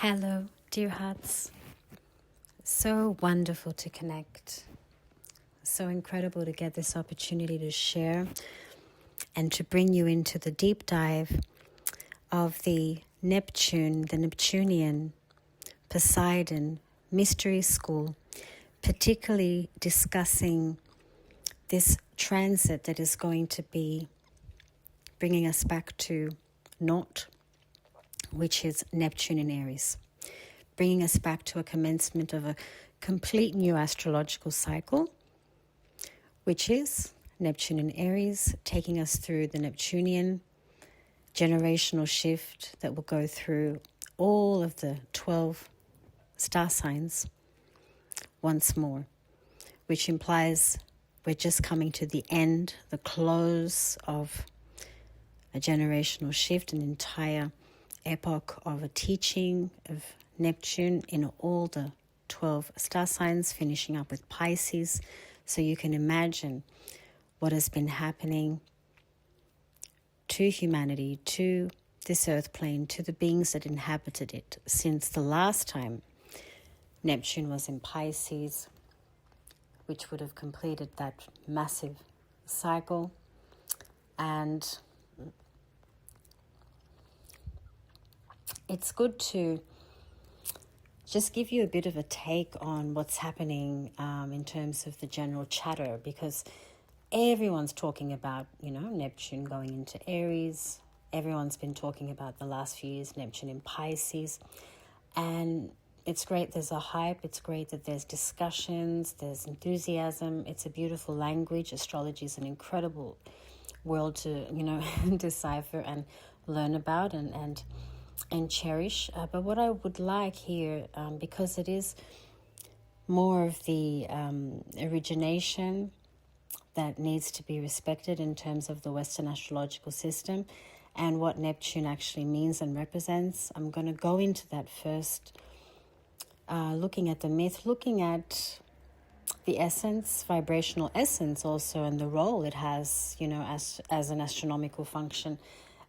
Hello, dear hearts. So wonderful to connect. So incredible to get this opportunity to share and to bring you into the deep dive of the Neptune, the Neptunian, Poseidon mystery school, particularly discussing this transit that is going to be bringing us back to naught, which is Neptune in Aries, bringing us back to a commencement of a complete new astrological cycle, which is Neptune in Aries, taking us through the Neptunian generational shift that will go through all of the 12 star signs once more, which implies we're just coming to the end, the close of a generational shift, an entire epoch of a teaching of Neptune in all the 12 star signs, finishing up with Pisces. So you can imagine what has been happening to humanity, to this earth plane, to the beings that inhabited it since the last time Neptune was in Pisces, which would have completed that massive cycle. And it's good to just give you a bit of a take on what's happening in terms of the general chatter, because everyone's talking about, Neptune going into Aries. Everyone's been talking about the last few years, Neptune in Pisces. And it's great there's a hype. It's great that there's discussions, there's enthusiasm. It's a beautiful language. Astrology is an incredible world to, decipher and learn about and cherish. But what I would like here, because it is more of the origination that needs to be respected in terms of the Western astrological system and what Neptune actually means and represents, I'm going to go into that first, looking at the myth, looking at the essence, vibrational essence also, and the role it has, as an astronomical function.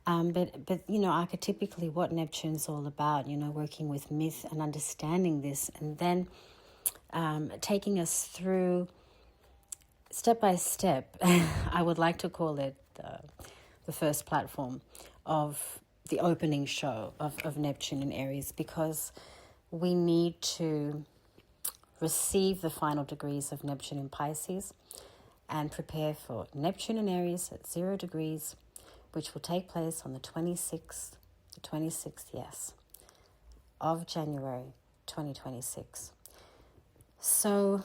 But archetypically what Neptune's all about, working with myth and understanding this, and then taking us through step by step. I would like to call it the first platform of the opening show of Neptune in Aries, because we need to receive the final degrees of Neptune in Pisces and prepare for Neptune in Aries at 0 degrees, which will take place on the 26th, of January 2026. So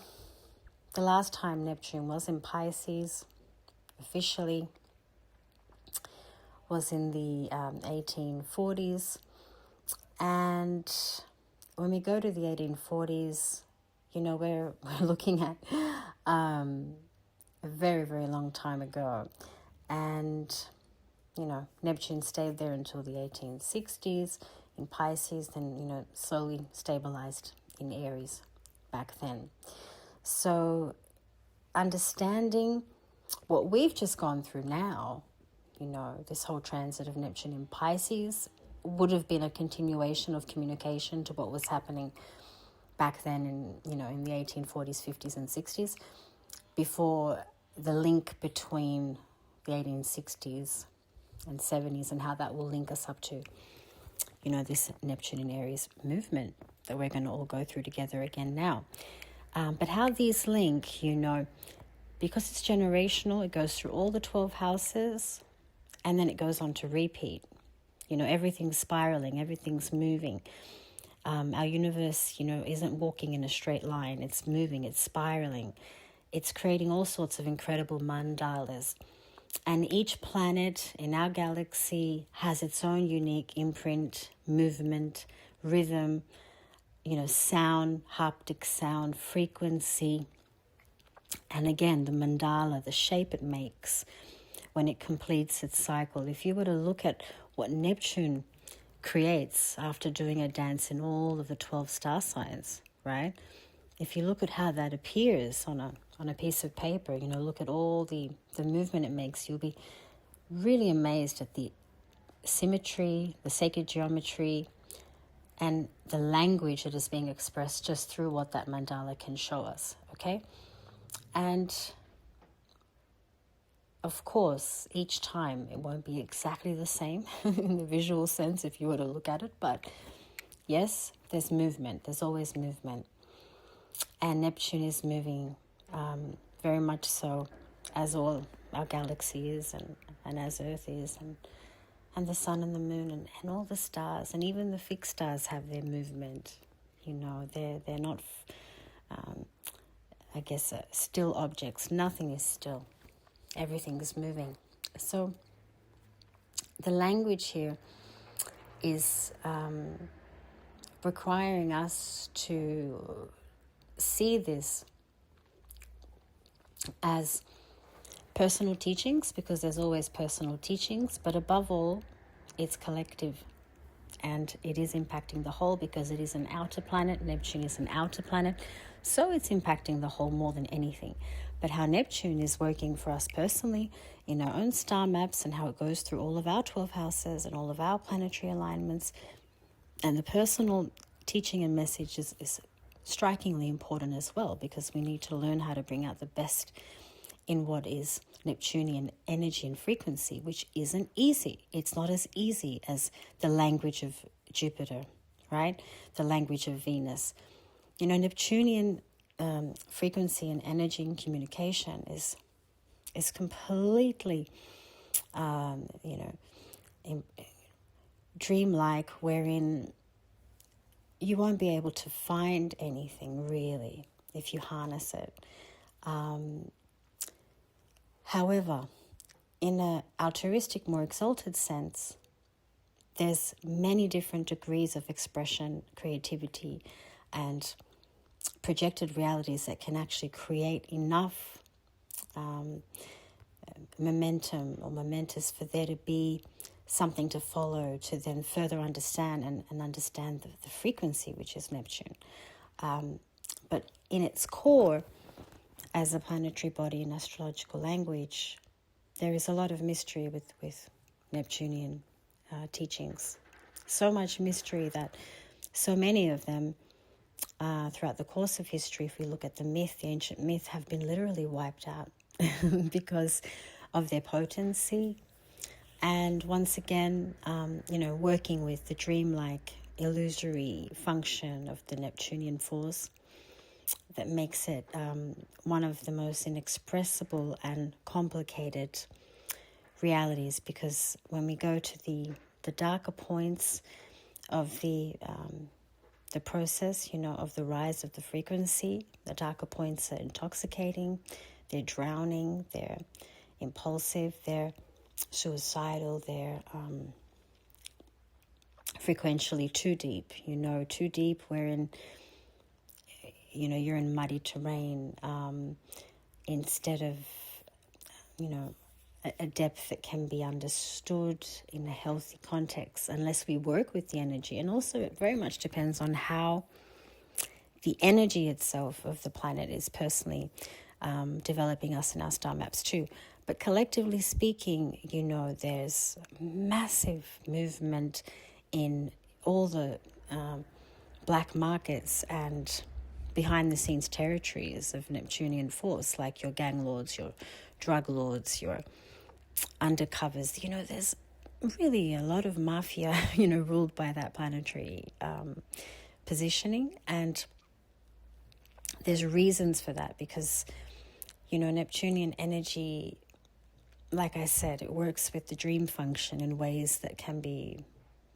the last time Neptune was in Pisces officially was in the 1840s. And when we go to the 1840s, we're looking at a very, very long time ago. And Neptune stayed there until the 1860s in Pisces, then, slowly stabilized in Aries back then. So understanding what we've just gone through now, this whole transit of Neptune in Pisces would have been a continuation of communication to what was happening back then in the 1840s, 50s and 60s, before the link between the 1860s and 70s and how that will link us up to, this Neptune in Aries movement that we're going to all go through together again now. But how these link, because it's generational, it goes through all the 12 houses and then it goes on to repeat. Everything's spiraling, everything's moving. Our universe, isn't walking in a straight line. It's moving, it's spiraling. It's creating all sorts of incredible mandalas. And each planet in our galaxy has its own unique imprint, movement, rhythm, sound, haptic sound, frequency. And again, the mandala, the shape it makes when it completes its cycle. If you were to look at what Neptune creates after doing a dance in all of the 12 star signs, right? If you look at how that appears on a piece of paper, look at all the movement it makes, you'll be really amazed at the symmetry, the sacred geometry, and the language that is being expressed just through what that mandala can show us, okay? And of course, each time it won't be exactly the same in the visual sense if you were to look at it, but yes, there's movement. There's always movement. And Neptune is moving very much so, as all our galaxy is, and as Earth is, and the sun and the moon and all the stars, and even the fixed stars have their movement. They're not, still objects. Nothing is still. Everything is moving. So the language here is requiring us to see this as personal teachings, because there's always personal teachings, but above all, it's collective, and it is impacting the whole because it is an outer planet. Neptune is an outer planet, so it's impacting the whole more than anything. But how Neptune is working for us personally in our own star maps, and how it goes through all of our 12 houses and all of our planetary alignments, and the personal teaching and message is strikingly important as well, because we need to learn how to bring out the best in what is Neptunian energy and frequency, which isn't easy. It's not as easy as the language of Jupiter, right? The language of Venus. Neptunian frequency and energy and communication is completely, dreamlike, wherein you won't be able to find anything really if you harness it. However, in an altruistic, more exalted sense, there's many different degrees of expression, creativity, and projected realities that can actually create enough momentum or momentous for there to be something to follow, to then further understand and understand the frequency, which is Neptune. But in its core, as a planetary body in astrological language, there is a lot of mystery with Neptunian teachings. So much mystery that so many of them throughout the course of history, if we look at the ancient myth, have been literally wiped out because of their potency. And once again, working with the dreamlike, illusory function of the Neptunian force that makes it one of the most inexpressible and complicated realities, because when we go to the darker points of the process, of the rise of the frequency, the darker points are intoxicating, they're drowning, they're impulsive, they're suicidal, they're frequentially too deep, too deep, wherein you're in muddy terrain instead of a depth that can be understood in a healthy context, unless we work with the energy. And also it very much depends on how the energy itself of the planet is personally developing us in our star maps too. But collectively speaking, there's massive movement in all the black markets and behind-the-scenes territories of Neptunian force, like your gang lords, your drug lords, your undercovers. There's really a lot of mafia, ruled by that planetary positioning. And there's reasons for that, because, Neptunian energy, like I said, it works with the dream function in ways that can be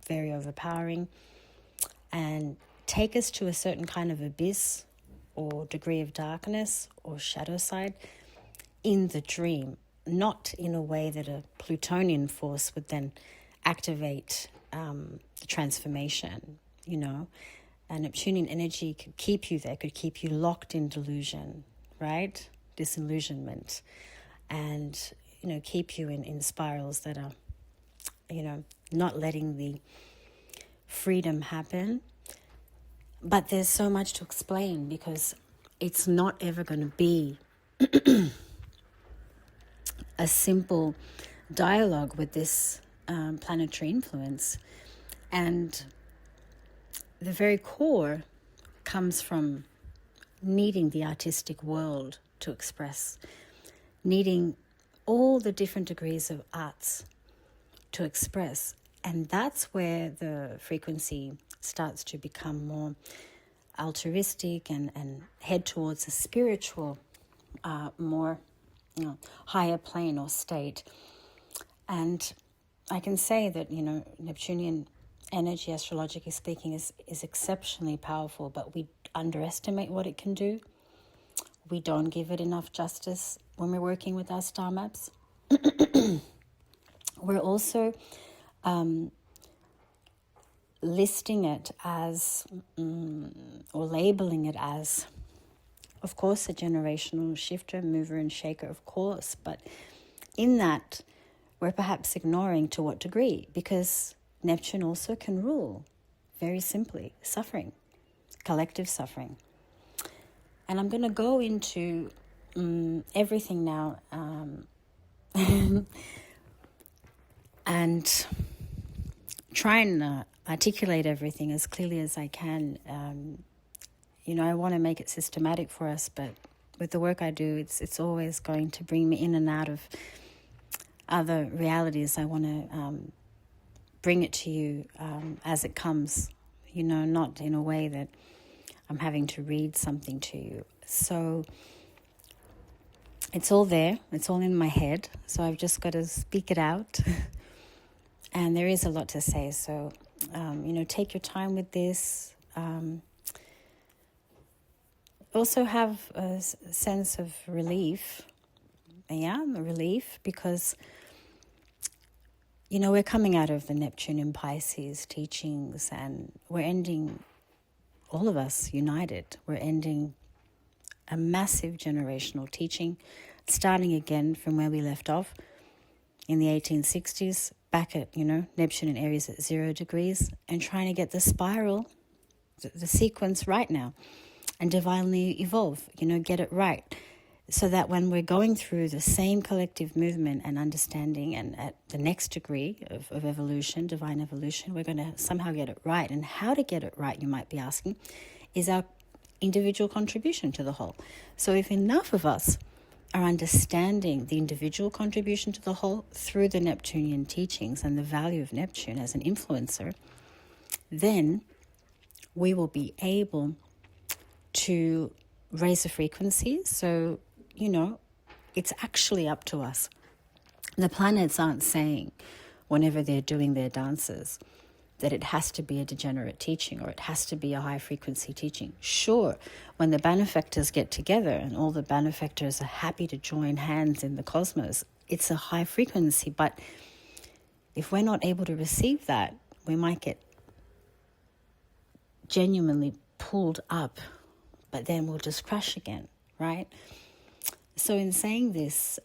very overpowering and take us to a certain kind of abyss or degree of darkness or shadow side in the dream, not in a way that a Plutonian force would then activate the transformation, And Neptunian energy could keep you there, could keep you locked in delusion, right? Disillusionment, and, keep you in spirals that are, not letting the freedom happen. But there's so much to explain, because it's not ever going to be a simple dialogue with this planetary influence. And the very core comes from needing the artistic world to express, needing all the different degrees of arts to express. And that's where the frequency starts to become more altruistic and head towards a spiritual, more higher plane or state. And I can say that, Neptunian energy, astrologically speaking, is exceptionally powerful, but we underestimate what it can do. We don't give it enough justice when we're working with our star maps. We're also listing it as, or labeling it as, of course, a generational shifter, mover and shaker, of course. But in that, we're perhaps ignoring to what degree, because Neptune also can rule, very simply, suffering, collective suffering. And I'm going to go into everything now and try and articulate everything as clearly as I can. I want to make it systematic for us, but with the work I do, it's always going to bring me in and out of other realities. I want to bring it to you as it comes, not in a way that I'm having to read something to you. So it's all there. It's all in my head. So I've just got to speak it out. And there is a lot to say. So, take your time with this. Also have a sense of relief. Yeah, relief, because, we're coming out of the Neptune in Pisces teachings, and we're ending, all of us united, we're ending a massive generational teaching, starting again from where we left off in the 1860s, back at, Neptune and Aries at 0 degrees, and trying to get the spiral, the sequence right now, and divinely evolve, get it right. So that when we're going through the same collective movement and understanding, and at the next degree of evolution, divine evolution, we're going to somehow get it right. And how to get it right, you might be asking, is our individual contribution to the whole. So if enough of us are understanding the individual contribution to the whole through the Neptunian teachings and the value of Neptune as an influencer, then we will be able to raise the frequency. So, it's actually up to us. The planets aren't saying, whenever they're doing their dances, that it has to be a degenerate teaching or it has to be a high frequency teaching. Sure, when the benefactors get together and all the benefactors are happy to join hands in the cosmos, it's a high frequency. But if we're not able to receive that, we might get genuinely pulled up, but then we'll just crash again, right? So in saying this,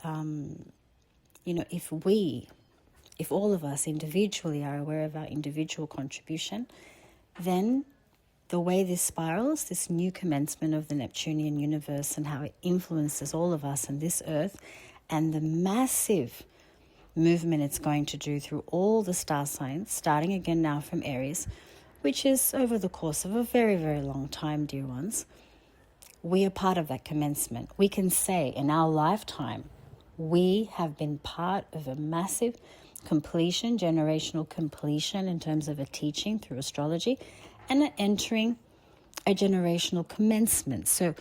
if all of us individually are aware of our individual contribution, then the way this spirals, this new commencement of the Neptunian universe and how it influences all of us and this earth, and the massive movement it's going to do through all the star signs, starting again now from Aries, which is over the course of a very, very long time, dear ones. We are part of that commencement. We can say in our lifetime, we have been part of a massive completion, generational completion in terms of a teaching through astrology, and entering a generational commencement. So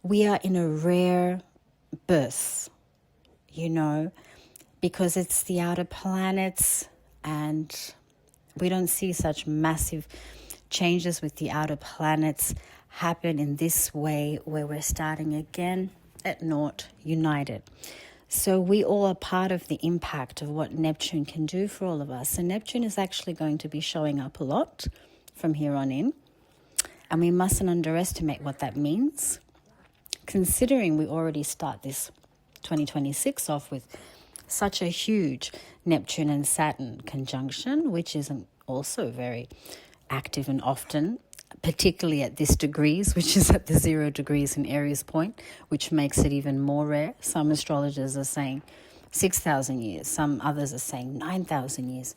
we are in a rare birth, because it's the outer planets, and we don't see such massive changes with the outer planets happen in this way, where we're starting again at naught, united. So we all are part of the impact of what Neptune can do for all of us. And Neptune is actually going to be showing up a lot from here on in. And we mustn't underestimate what that means, considering we already start this 2026 off with such a huge Neptune and Saturn conjunction, which isn't also very active and often, particularly at this degrees, which is at the 0 degrees in Aries point, which makes it even more rare. Some astrologers are saying 6,000 years. Some others are saying 9,000 years.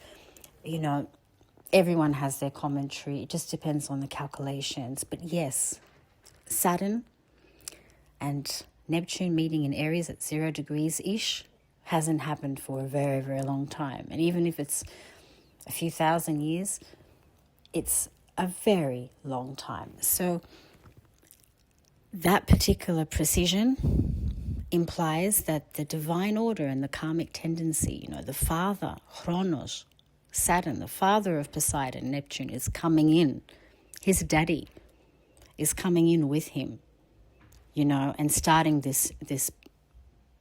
everyone has their commentary. It just depends on the calculations. But yes, Saturn and Neptune meeting in Aries at 0 degrees-ish hasn't happened for a very, very long time. And even if it's a few thousand years, it's a very long time. So that particular precision implies that the divine order and the karmic tendency, the father, Chronos, Saturn, the father of Poseidon, Neptune, is coming in. His daddy is coming in with him, and starting this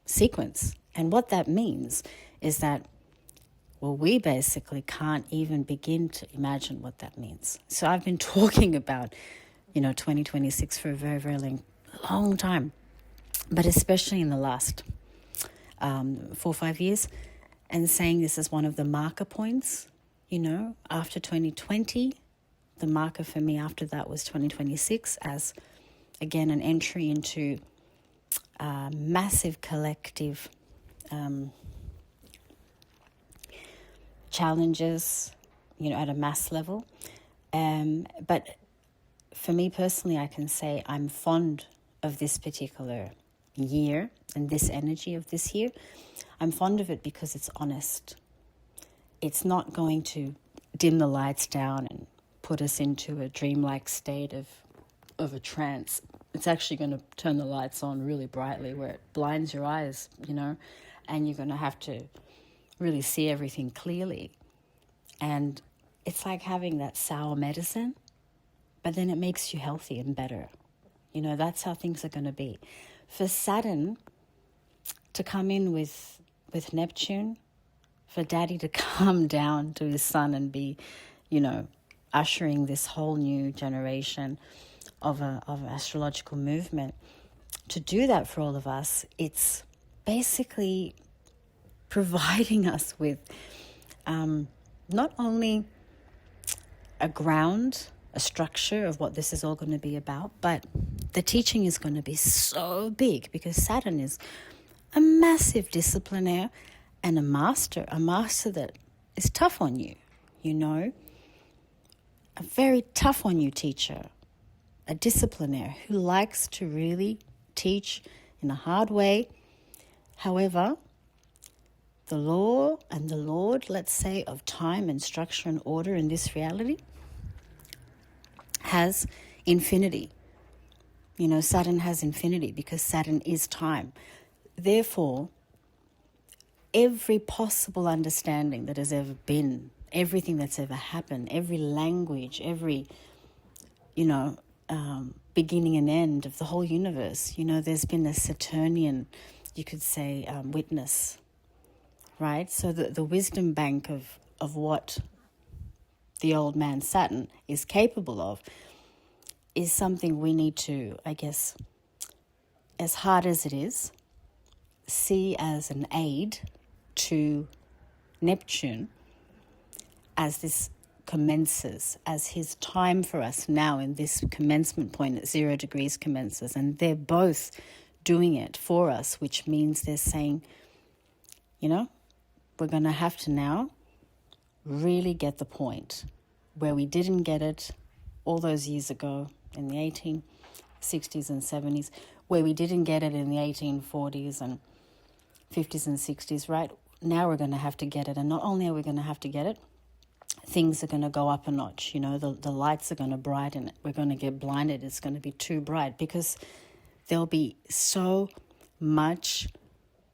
sequence. And what that means is that, we basically can't even begin to imagine what that means. So I've been talking about, 2026 for a very, very long time, but especially in the last 4 or 5 years, and saying this is one of the marker points, after 2020. The marker for me after that was 2026 as, again, an entry into massive collective challenges, at a mass level. But for me personally, I can say I'm fond of this particular year and this energy of this year. I'm fond of it because it's honest. It's not going to dim the lights down and put us into a dreamlike state of a trance. It's actually going to turn the lights on really brightly where it blinds your eyes, and you're going to have to really see everything clearly. And it's like having that sour medicine, but then it makes you healthy and better. That's how things are going to be. For Saturn to come in with Neptune, for Daddy to come down to his son and be, ushering this whole new generation of an astrological movement, to do that for all of us, it's basically providing us with not only a ground, a structure of what this is all going to be about, but the teaching is going to be so big because Saturn is a massive disciplinaire and a master that is tough on you, a very tough on you teacher, a disciplinaire who likes to really teach in a hard way. However, the law and the Lord, let's say, of time and structure and order in this reality has infinity. Saturn has infinity because Saturn is time. Therefore, every possible understanding that has ever been, everything that's ever happened, every language, every, beginning and end of the whole universe, there's been a Saturnian, you could say, witness, right? So the wisdom bank of what the old man Saturn is capable of is something we need to, I guess, as hard as it is, see as an aid to Neptune as this commences, as his time for us now in this commencement point at 0 degrees commences. And they're both doing it for us, which means they're saying, we're going to have to now really get the point where we didn't get it all those years ago in the 1860s and 70s, where we didn't get it in the 1840s and 50s and 60s, right? Now we're going to have to get it. And not only are we going to have to get it, things are going to go up a notch. The lights are going to brighten it. We're going to get blinded. It's going to be too bright because there'll be so much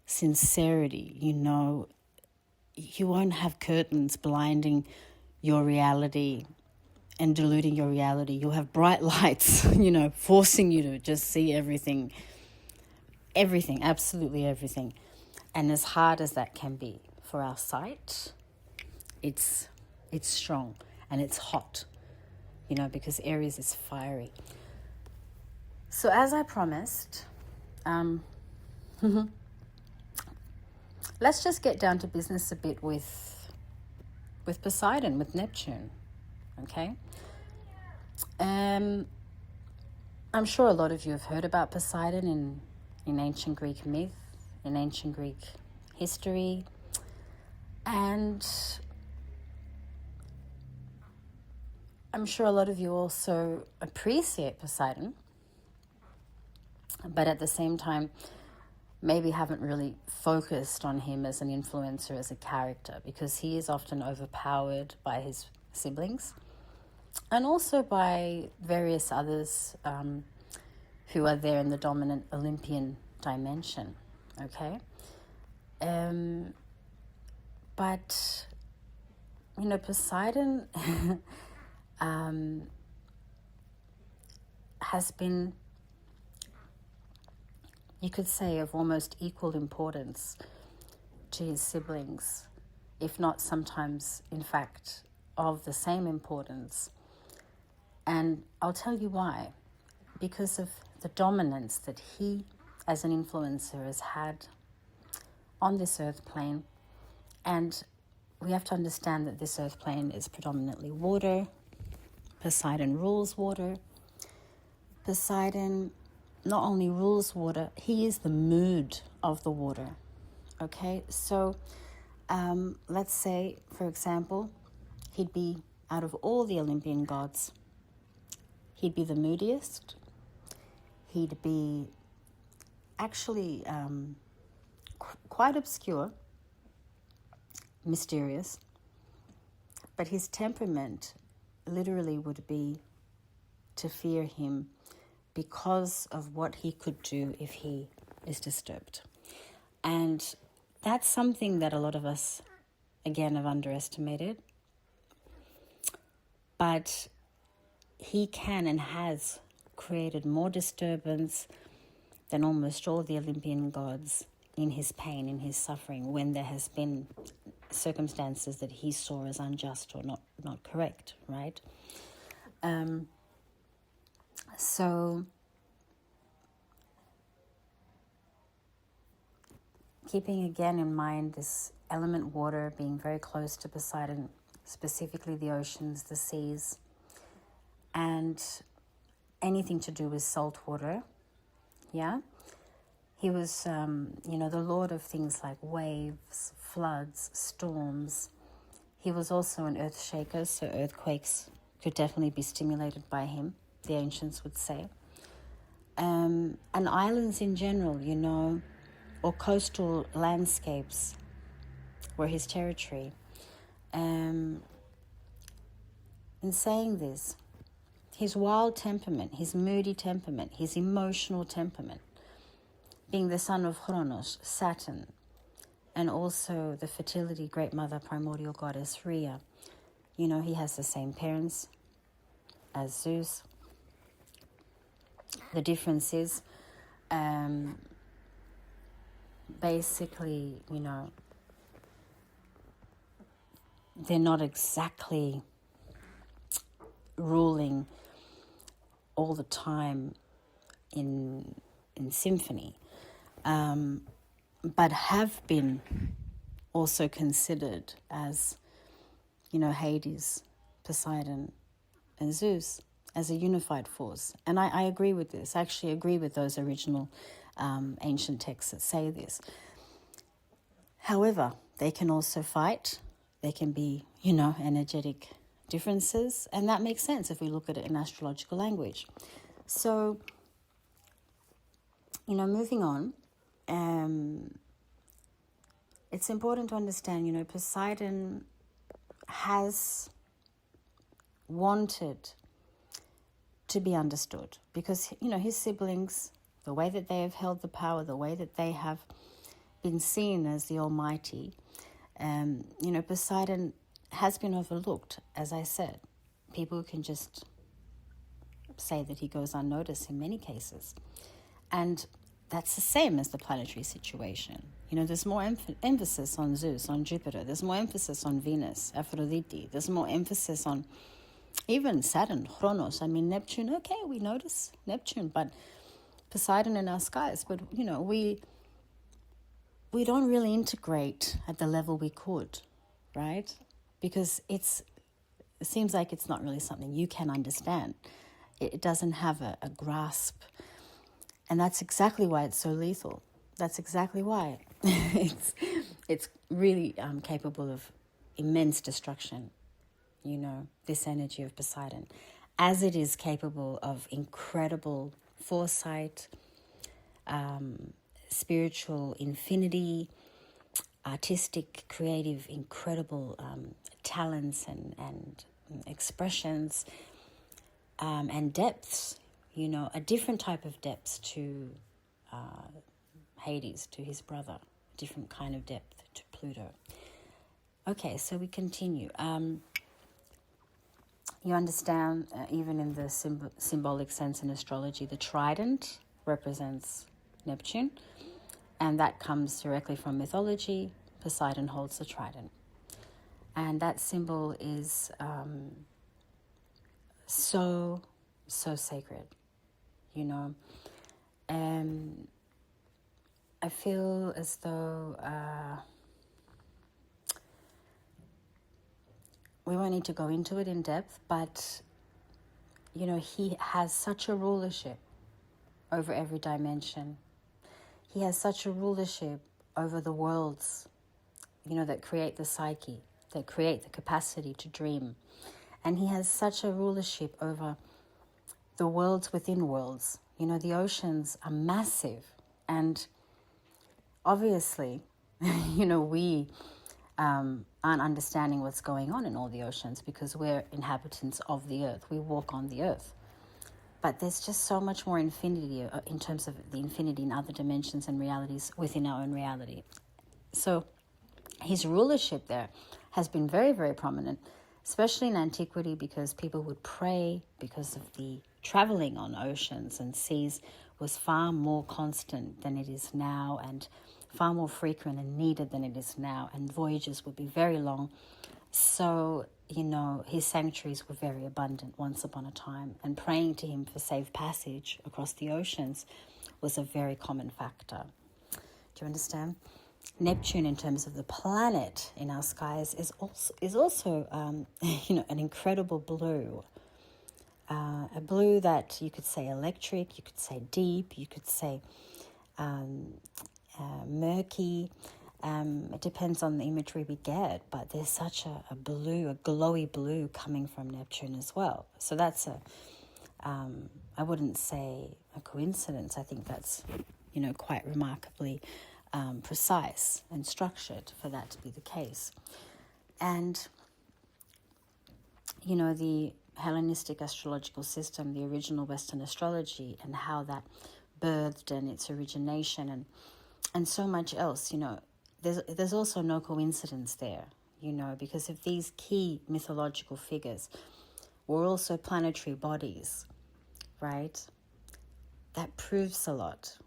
sincerity, You won't have curtains blinding your reality and diluting your reality. You'll have bright lights, forcing you to just see everything, absolutely everything. And as hard as that can be for our sight, it's strong and it's hot, because Aries is fiery. So as I promised, let's just get down to business a bit with Poseidon, with Neptune, okay? I'm sure a lot of you have heard about Poseidon in ancient Greek myth, in ancient Greek history, and I'm sure a lot of you also appreciate Poseidon, but at the same time, maybe haven't really focused on him as an influencer, as a character, because he is often overpowered by his siblings and also by various others who are there in the dominant Olympian dimension, okay? But, you know, Poseidon has been, you could say, of almost equal importance to his siblings, if not sometimes, in fact, of the same importance. And I'll tell you why. Because of the dominance that he, as an influencer, has had on this earth plane. And we have to understand that this earth plane is predominantly water. Poseidon rules water. Poseidon not only rules water, he is the mood of the water. Okay, so let's say, for example, he'd be, out of all the Olympian gods, he'd be the moodiest. He'd be actually quite obscure, mysterious, but his temperament literally would be to fear him because of what he could do if he is disturbed. And that's something that a lot of us, again, have underestimated. But he can and has created more disturbance than almost all the Olympian gods in his pain, in his suffering, when there has been circumstances that he saw as unjust or not correct, right? So keeping again in mind this element water being very close to Poseidon, specifically the oceans, the seas, and anything to do with salt water, yeah? He was, the lord of things like waves, floods, storms. He was also an earth shaker, so earthquakes could definitely be stimulated by him, the ancients would say. And islands in general, or coastal landscapes were his territory. In saying this, his wild temperament, his moody temperament, his emotional temperament, being the son of Chronos, Saturn, and also the fertility great mother, primordial goddess Rhea. He has the same parents as Zeus. The difference is basically, they're not exactly ruling all the time in symphony, but have been also considered as, Hades, Poseidon, and Zeus as a unified force. And I agree with this. I actually agree with those original ancient texts that say this. However, they can also fight. There can be, energetic differences, and that makes sense if we look at it in astrological language. So, moving on, it's important to understand, Poseidon has wanted to be understood because, his siblings, the way that they have held the power, the way that they have been seen as the Almighty, Poseidon has been overlooked, as I said. People can just say that he goes unnoticed in many cases. And that's the same as the planetary situation. There's more emphasis on Zeus, on Jupiter. There's more emphasis on Venus, Aphrodite. There's more emphasis on even Saturn, Chronos. Neptune, okay, we notice Neptune, but Poseidon in our skies. But, we don't really integrate at the level we could, right? Because it seems like it's not really something you can understand. It doesn't have a grasp. And that's exactly why it's so lethal. That's exactly why it's really capable of immense destruction, this energy of Poseidon, as it is capable of incredible foresight, spiritual infinity, artistic, creative, incredible talents and expressions, and depths, a different type of depths to Hades, to his brother, a different kind of depth to Pluto. Okay, so we continue. You understand, even in the symbolic sense in astrology, the trident represents Neptune, and that comes directly from mythology. Poseidon holds the trident. And that symbol is so sacred, I feel as though we won't need to go into it in depth, but, he has such a rulership over every dimension. He has such a rulership over the worlds, that create the psyche, that create the capacity to dream. And he has such a rulership over the worlds within worlds. The oceans are massive. And obviously, we aren't understanding what's going on in all the oceans because we're inhabitants of the earth. We walk on the earth. But there's just so much more infinity in terms of the infinity in other dimensions and realities within our own reality. So his rulership there has been very, very prominent, especially in antiquity, because people would pray because of the traveling on oceans and seas was far more constant than it is now, and far more frequent and needed than it is now, and voyages would be very long. So, his sanctuaries were very abundant once upon a time, and praying to him for safe passage across the oceans was a very common factor. Do you understand? Neptune, in terms of the planet in our skies, is also an incredible blue. A blue that you could say electric, you could say deep, you could say murky. It depends on the imagery we get, but there's such a blue, a glowy blue coming from Neptune as well. So that's I wouldn't say a coincidence. I think that's, quite remarkably precise and structured for that to be the case. And, the Hellenistic astrological system, the original Western astrology, and how that birthed and its origination and so much else, there's also no coincidence there, because if these key mythological figures were also planetary bodies, right? That proves a lot.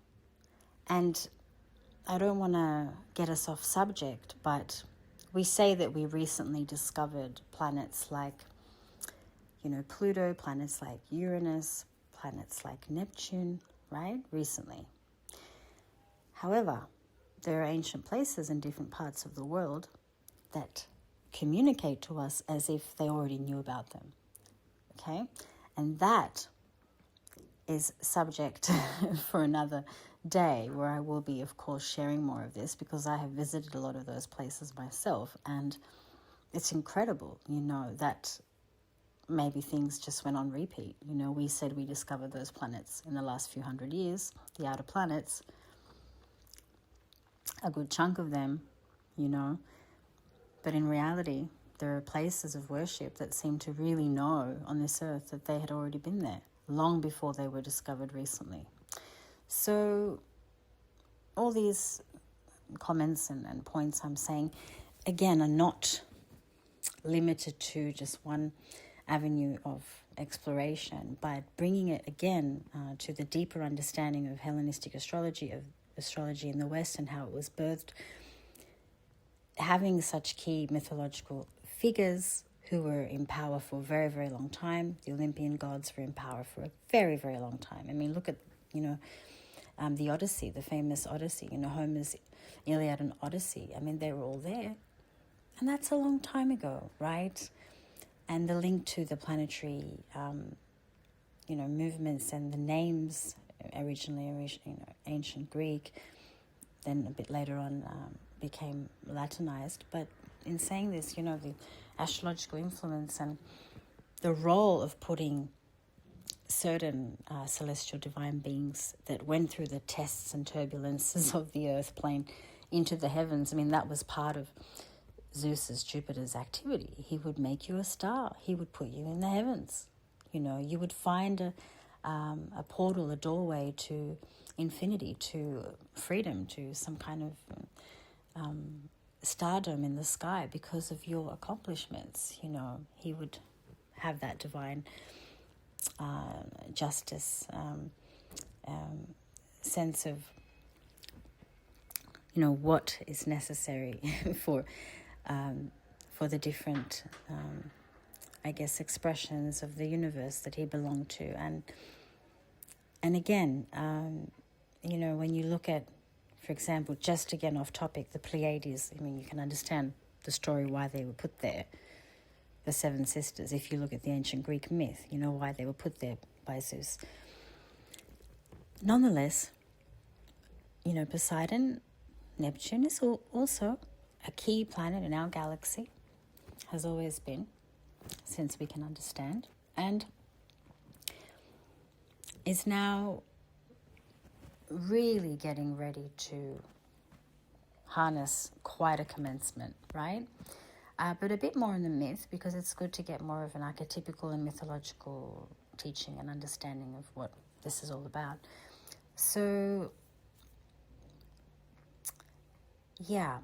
And I don't want to get us off subject, but we say that we recently discovered planets like, Pluto, planets like Uranus, planets like Neptune, right? Recently. However, there are ancient places in different parts of the world that communicate to us as if they already knew about them, okay? And that is subject for another day, where I will be, of course, sharing more of this, because I have visited a lot of those places myself, and it's incredible, that maybe things just went on repeat. We said we discovered those planets in the last few hundred years, the outer planets, a good chunk of them, but in reality, there are places of worship that seem to really know on this earth that they had already been there long before they were discovered recently. So all these comments and points I'm saying, again, are not limited to just one avenue of exploration, but bringing it again to the deeper understanding of Hellenistic astrology, of astrology in the West, and how it was birthed, having such key mythological figures who were in power for a very, very long time. The Olympian gods were in power for a very, very long time. I mean, look at, the Odyssey, the famous Odyssey, Homer's Iliad and Odyssey. I mean, they were all there. And that's a long time ago, right? And the link to the planetary, movements and the names, originally, ancient Greek, then a bit later on became Latinized. But in saying this, the astrological influence and the role of putting certain celestial divine beings that went through the tests and turbulences of the earth plane into the heavens. I mean, that was part of Zeus's, Jupiter's activity. He would make you a star. He would put you in the heavens. You know, you would find a portal, a doorway to infinity, to freedom, to some kind of stardom in the sky because of your accomplishments. You know, he would have that divine justice, sense of, you know, what is necessary for the different, I guess, expressions of the universe that he belonged to. And again, you know, when you look at, for example, just again off topic, the Pleiades, I mean, you can understand the story why they were put there. The seven sisters, if you look at the ancient Greek myth, you know why they were put there by Zeus. Nonetheless, you know, Poseidon, Neptune is also a key planet in our galaxy, has always been, since we can understand, and is now really getting ready to harness quite a commencement, right? But a bit more in the myth, because it's good to get more of an archetypical and mythological teaching and understanding of what this is all about. So, yeah.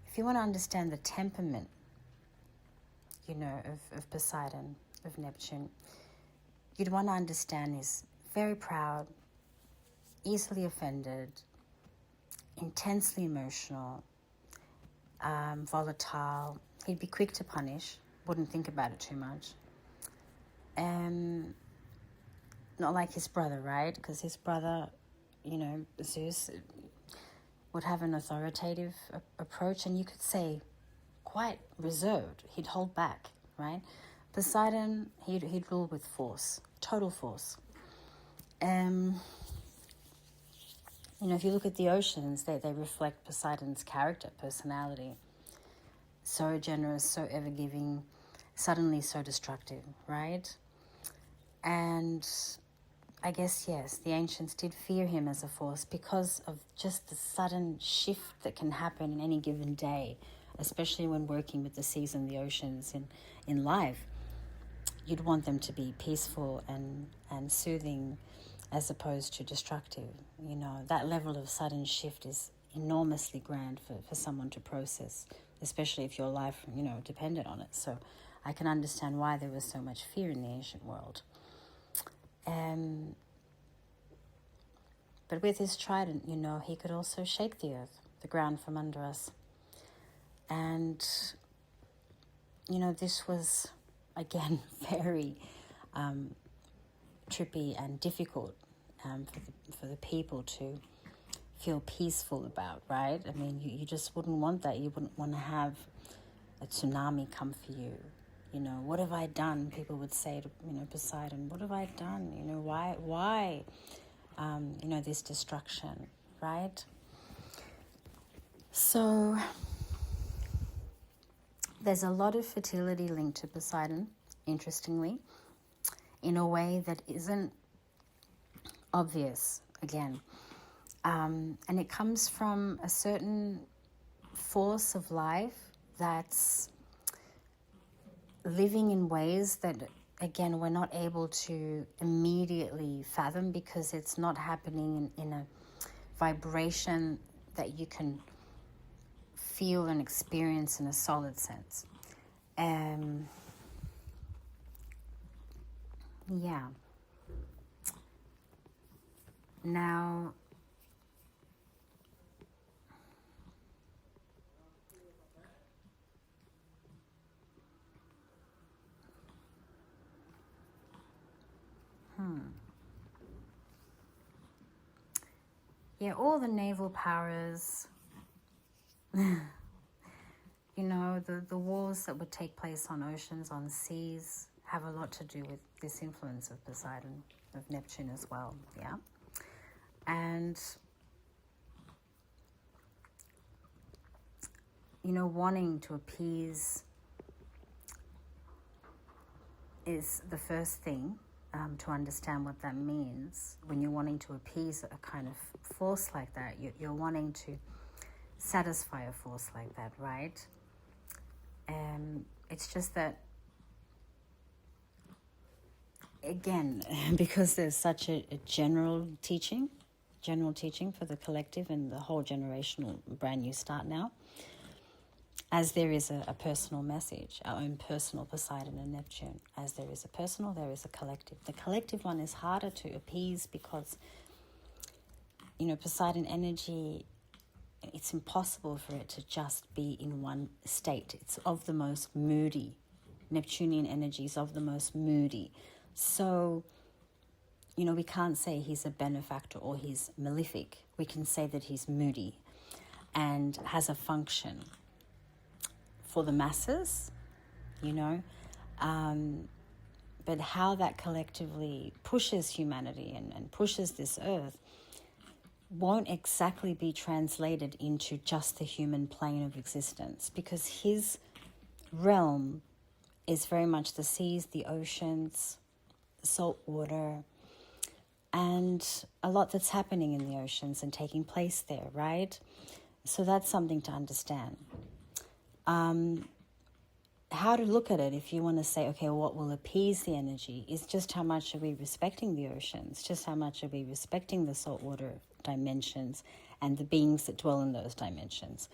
If you want to understand the temperament, you know, of Poseidon, of Neptune, you'd want to understand he's very proud, easily offended, intensely emotional, volatile. He'd be quick to punish, wouldn't think about it too much. Not like his brother, right? Because his brother, you know, Zeus, would have an authoritative approach, and you could say quite reserved. He'd hold back, right? Poseidon, he'd rule with force, total force. You know, if you look at the oceans, they reflect Poseidon's character, personality. So generous, so ever-giving, suddenly so destructive, right? And I guess, yes, the ancients did fear him as a force because of just the sudden shift that can happen in any given day, especially when working with the seas and the oceans in life. You'd want them to be peaceful and soothing as opposed to destructive. You know, that level of sudden shift is enormously grand for someone to process, especially if your life, you know, depended on it. So I can understand why there was so much fear in the ancient world. But with his trident, you know, he could also shake the earth, the ground from under us. And, you know, this was, again, very trippy and difficult for the people to feel peaceful about, right? I mean, you just wouldn't want that. You wouldn't want to have a tsunami come for you. You know, what have I done? People would say to, you know, Poseidon, what have I done? You know, why, you know, this destruction, right? So there's a lot of fertility linked to Poseidon, interestingly, in a way that isn't obvious, again. And it comes from a certain force of life that's living in ways that, again, we're not able to immediately fathom because it's not happening in a vibration that you can feel and experience in a solid sense. Yeah. Now, yeah, all the naval powers, you know, the wars that would take place on oceans, on seas, have a lot to do with this influence of Poseidon, of Neptune as well, yeah? And, you know, wanting to appease is the first thing to understand what that means. When you're wanting to appease a kind of force like that, you're wanting to satisfy a force like that, right? It's just that, again, because there's such a general teaching for the collective and the whole generational brand new start now, as there is a personal message, our own personal Poseidon and Neptune. As there is a personal, there is a collective. The collective one is harder to appease because, you know, Poseidon energy, it's impossible for it to just be in one state. It's of the most moody. Neptunian energy is of the most moody. So, you know, we can't say he's a benefactor or he's malefic. We can say that he's moody and has a function for the masses, you know. But how that collectively pushes humanity and pushes this earth won't exactly be translated into just the human plane of existence, because his realm is very much the seas, the oceans, the salt water, and a lot that's happening in the oceans and taking place there, right? So that's something to understand. How to look at it, if you want to say, okay, what will appease the energy, is just how much are we respecting the oceans, just how much are we respecting the saltwater dimensions and the beings that dwell in those dimensions.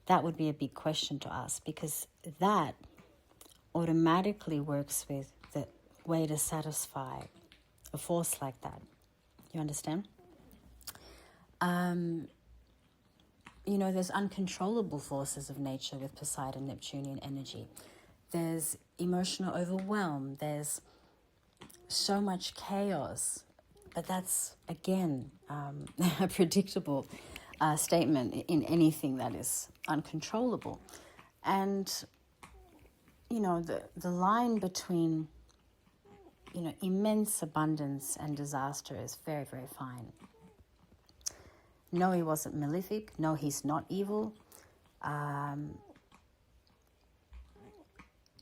That would be a big question to ask, because that automatically works with the way to satisfy a force like that. You understand? You know, there's uncontrollable forces of nature with Poseidon, Neptunian energy. There's emotional overwhelm. There's so much chaos. But that's, again, a predictable statement in anything that is uncontrollable. And, you know, the line between, you know, immense abundance and disaster is very, very fine. No, he wasn't malefic. No, he's not evil.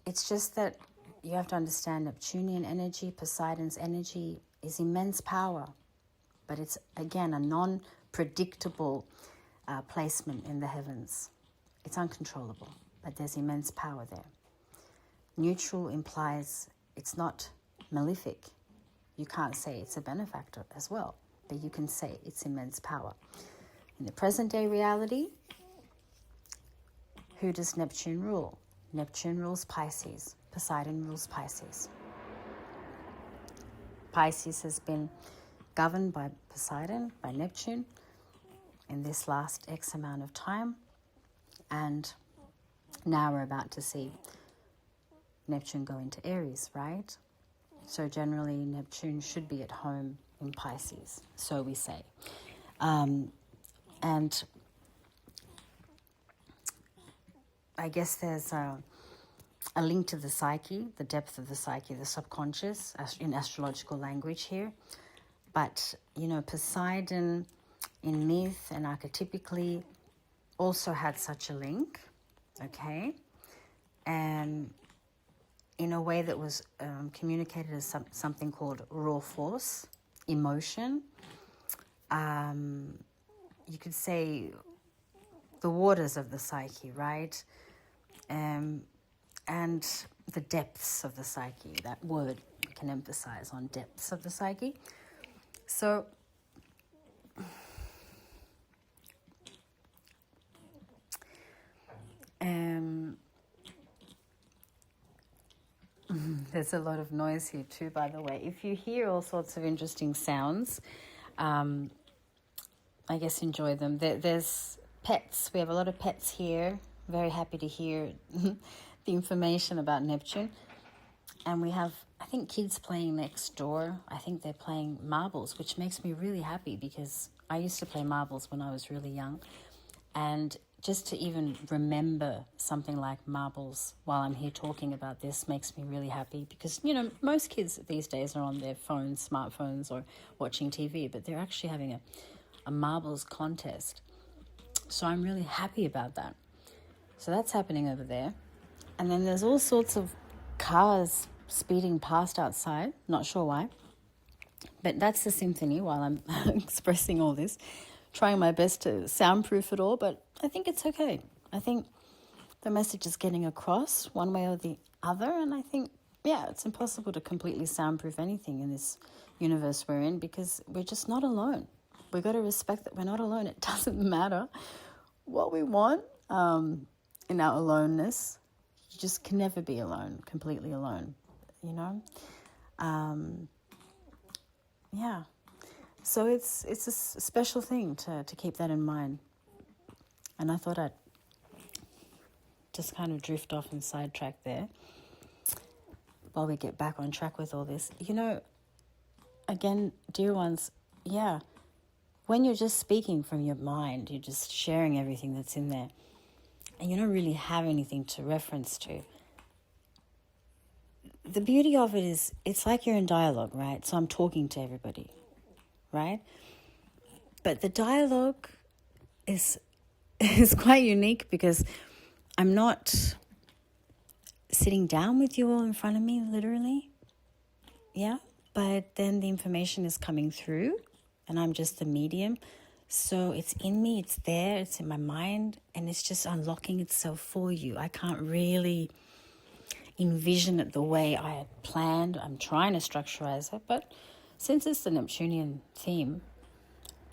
It's just that you have to understand Neptunian energy, Poseidon's energy is immense power. But it's, again, a non-predictable placement in the heavens. It's uncontrollable, but there's immense power there. Neutral implies it's not malefic. You can't say it's a benefactor as well, but you can say it's immense power. In the present day reality, who does Neptune rule? Neptune rules Pisces. Poseidon rules Pisces. Pisces has been governed by Poseidon, by Neptune, in this last X amount of time. And now we're about to see Neptune go into Aries, right? So generally Neptune should be at home in Pisces, so we say. And I guess there's a link to the psyche, the depth of the psyche, the subconscious, in astrological language here. But, you know, Poseidon in myth and archetypically also had such a link, okay? And in a way that was communicated as something called raw force, emotion. You could say the waters of the psyche, right? And the depths of the psyche. That word we can emphasize on, depths of the psyche. So there's a lot of noise here too, by the way. If you hear all sorts of interesting sounds, I guess enjoy them. There's pets. We have a lot of pets here. Very happy to hear the information about Neptune. And we have, I think, kids playing next door. I think they're playing marbles, which makes me really happy because I used to play marbles when I was really young. And just to even remember something like marbles while I'm here talking about this makes me really happy, because, you know, most kids these days are on their phones, smartphones, or watching TV, but they're actually having a marbles contest. So I'm really happy about that. So that's happening over there. And then there's all sorts of cars speeding past outside, not sure why. But that's the symphony while I'm expressing all this, trying my best to soundproof it all, but I think it's okay. I think the message is getting across one way or the other, and I think, yeah, it's impossible to completely soundproof anything in this universe we're in, because we're just not alone. We've got to respect that we're not alone. It doesn't matter what we want in our aloneness. You just can never be alone, completely alone, you know? Yeah. So it's a special thing to keep that in mind. And I thought I'd just kind of drift off and sidetrack there while we get back on track with all this. You know, again, dear ones, yeah, when you're just speaking from your mind, you're just sharing everything that's in there, and you don't really have anything to reference to. The beauty of it is it's like you're in dialogue, right? So I'm talking to everybody, right? But the dialogue is quite unique, because I'm not sitting down with you all in front of me, literally. Yeah. But then the information is coming through, and I'm just the medium. So it's in me, it's there, it's in my mind, and it's just unlocking itself for you. I can't really envision it the way I had planned. I'm trying to structurize it, but since it's the Neptunian theme,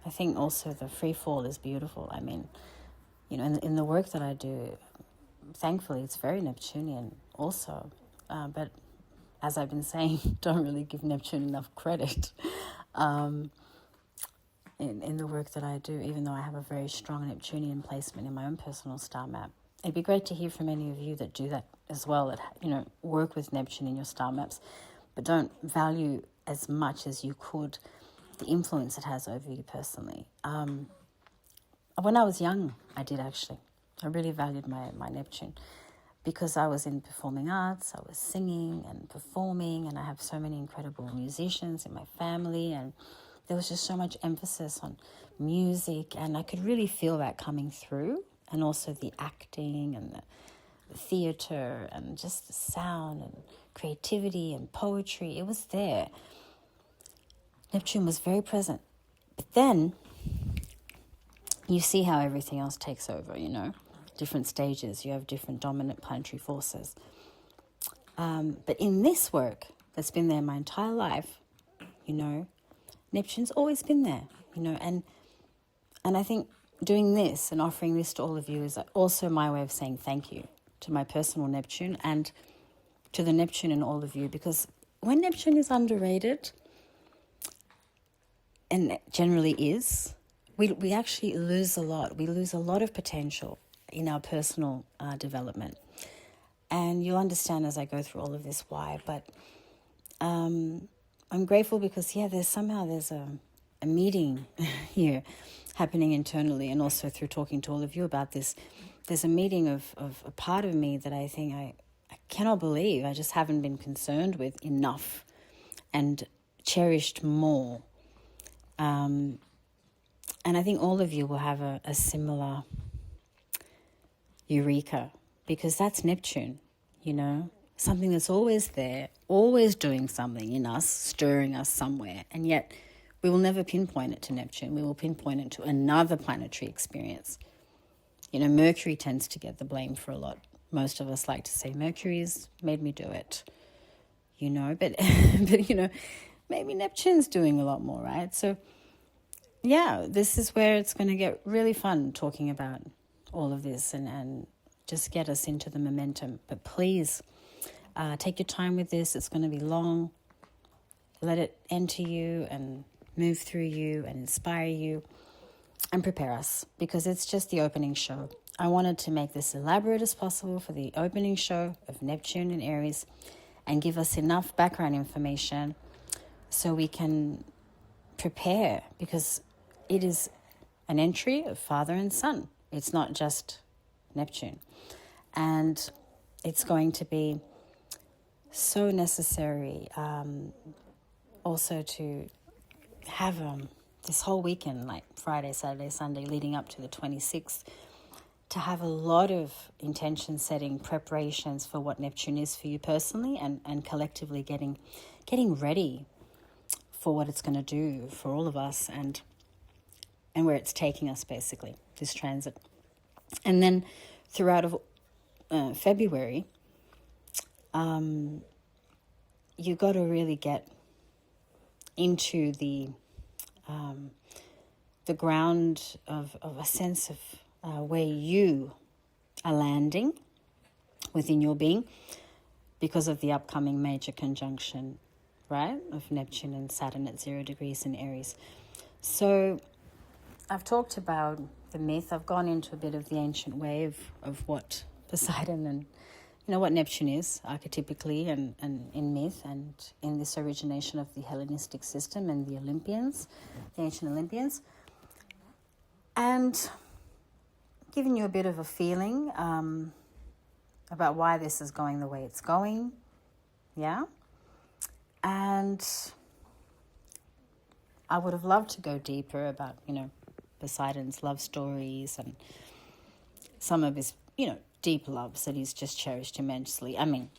I think also the free fall is beautiful. I mean, you know, in the work that I do, thankfully it's very Neptunian also. But as I've been saying, don't really give Neptune enough credit in the work that I do, even though I have a very strong Neptunian placement in my own personal star map. It'd be great to hear from any of you that do that as well, that, you know, work with Neptune in your star maps, but don't value as much as you could the influence it has over you personally. When I was young, I did actually. I really valued my Neptune, because I was in performing arts, I was singing and performing, and I have so many incredible musicians in my family, and there was just so much emphasis on music, and I could really feel that coming through, and also the acting and the theater and just the sound and creativity and poetry. It was there. Neptune was very present. But then you see how everything else takes over, you know, different stages. You have different dominant planetary forces. But in this work that's been there my entire life, you know, Neptune's always been there, you know, and I think doing this and offering this to all of you is also my way of saying thank you to my personal Neptune and to the Neptune in all of you, because when Neptune is underrated, and it generally is, we actually lose a lot. We lose a lot of potential in our personal development. And you'll understand as I go through all of this why. But I'm grateful because, yeah, there's a meeting here happening internally, and also through talking to all of you about this. There's a meeting of a part of me that I think I cannot believe I just haven't been concerned with enough and cherished more. And I think all of you will have a similar eureka, because that's Neptune, you know, something that's always there, always doing something in us, stirring us somewhere. And yet we will never pinpoint it to Neptune. We will pinpoint it to another planetary experience. You know, Mercury tends to get the blame for a lot. Most of us like to say Mercury's made me do it, you know, but you know, maybe Neptune's doing a lot more, right? So yeah, this is where it's going to get really fun talking about all of this and just get us into the momentum. But please take your time with this. It's going to be long. Let it enter you and move through you and inspire you and prepare us, because it's just the opening show. I wanted to make this elaborate as possible for the opening show of Neptune and Aries and give us enough background information so we can prepare, because it is an entry of father and son, It's not just Neptune. And it's going to be so necessary also to have this whole weekend, like Friday, Saturday, Sunday, leading up to the 26th, to have a lot of intention setting preparations for what Neptune is for you personally, and collectively getting ready for what it's going to do for all of us, and where it's taking us, basically, this transit. And then throughout of February, you got to really get into the ground of a sense of where you are landing within your being, because of the upcoming major conjunction, right, of Neptune and Saturn at 0 degrees in Aries. So I've talked about the myth. I've gone into a bit of the ancient way of what Poseidon and, what Neptune is archetypically and in myth, and in this origination of the Hellenistic system and the Olympians, the ancient Olympians. And giving you a bit of a feeling about why this is going the way it's going. Yeah. And I would have loved to go deeper about, Poseidon's love stories and some of his, deep loves that he's just cherished immensely. I mean,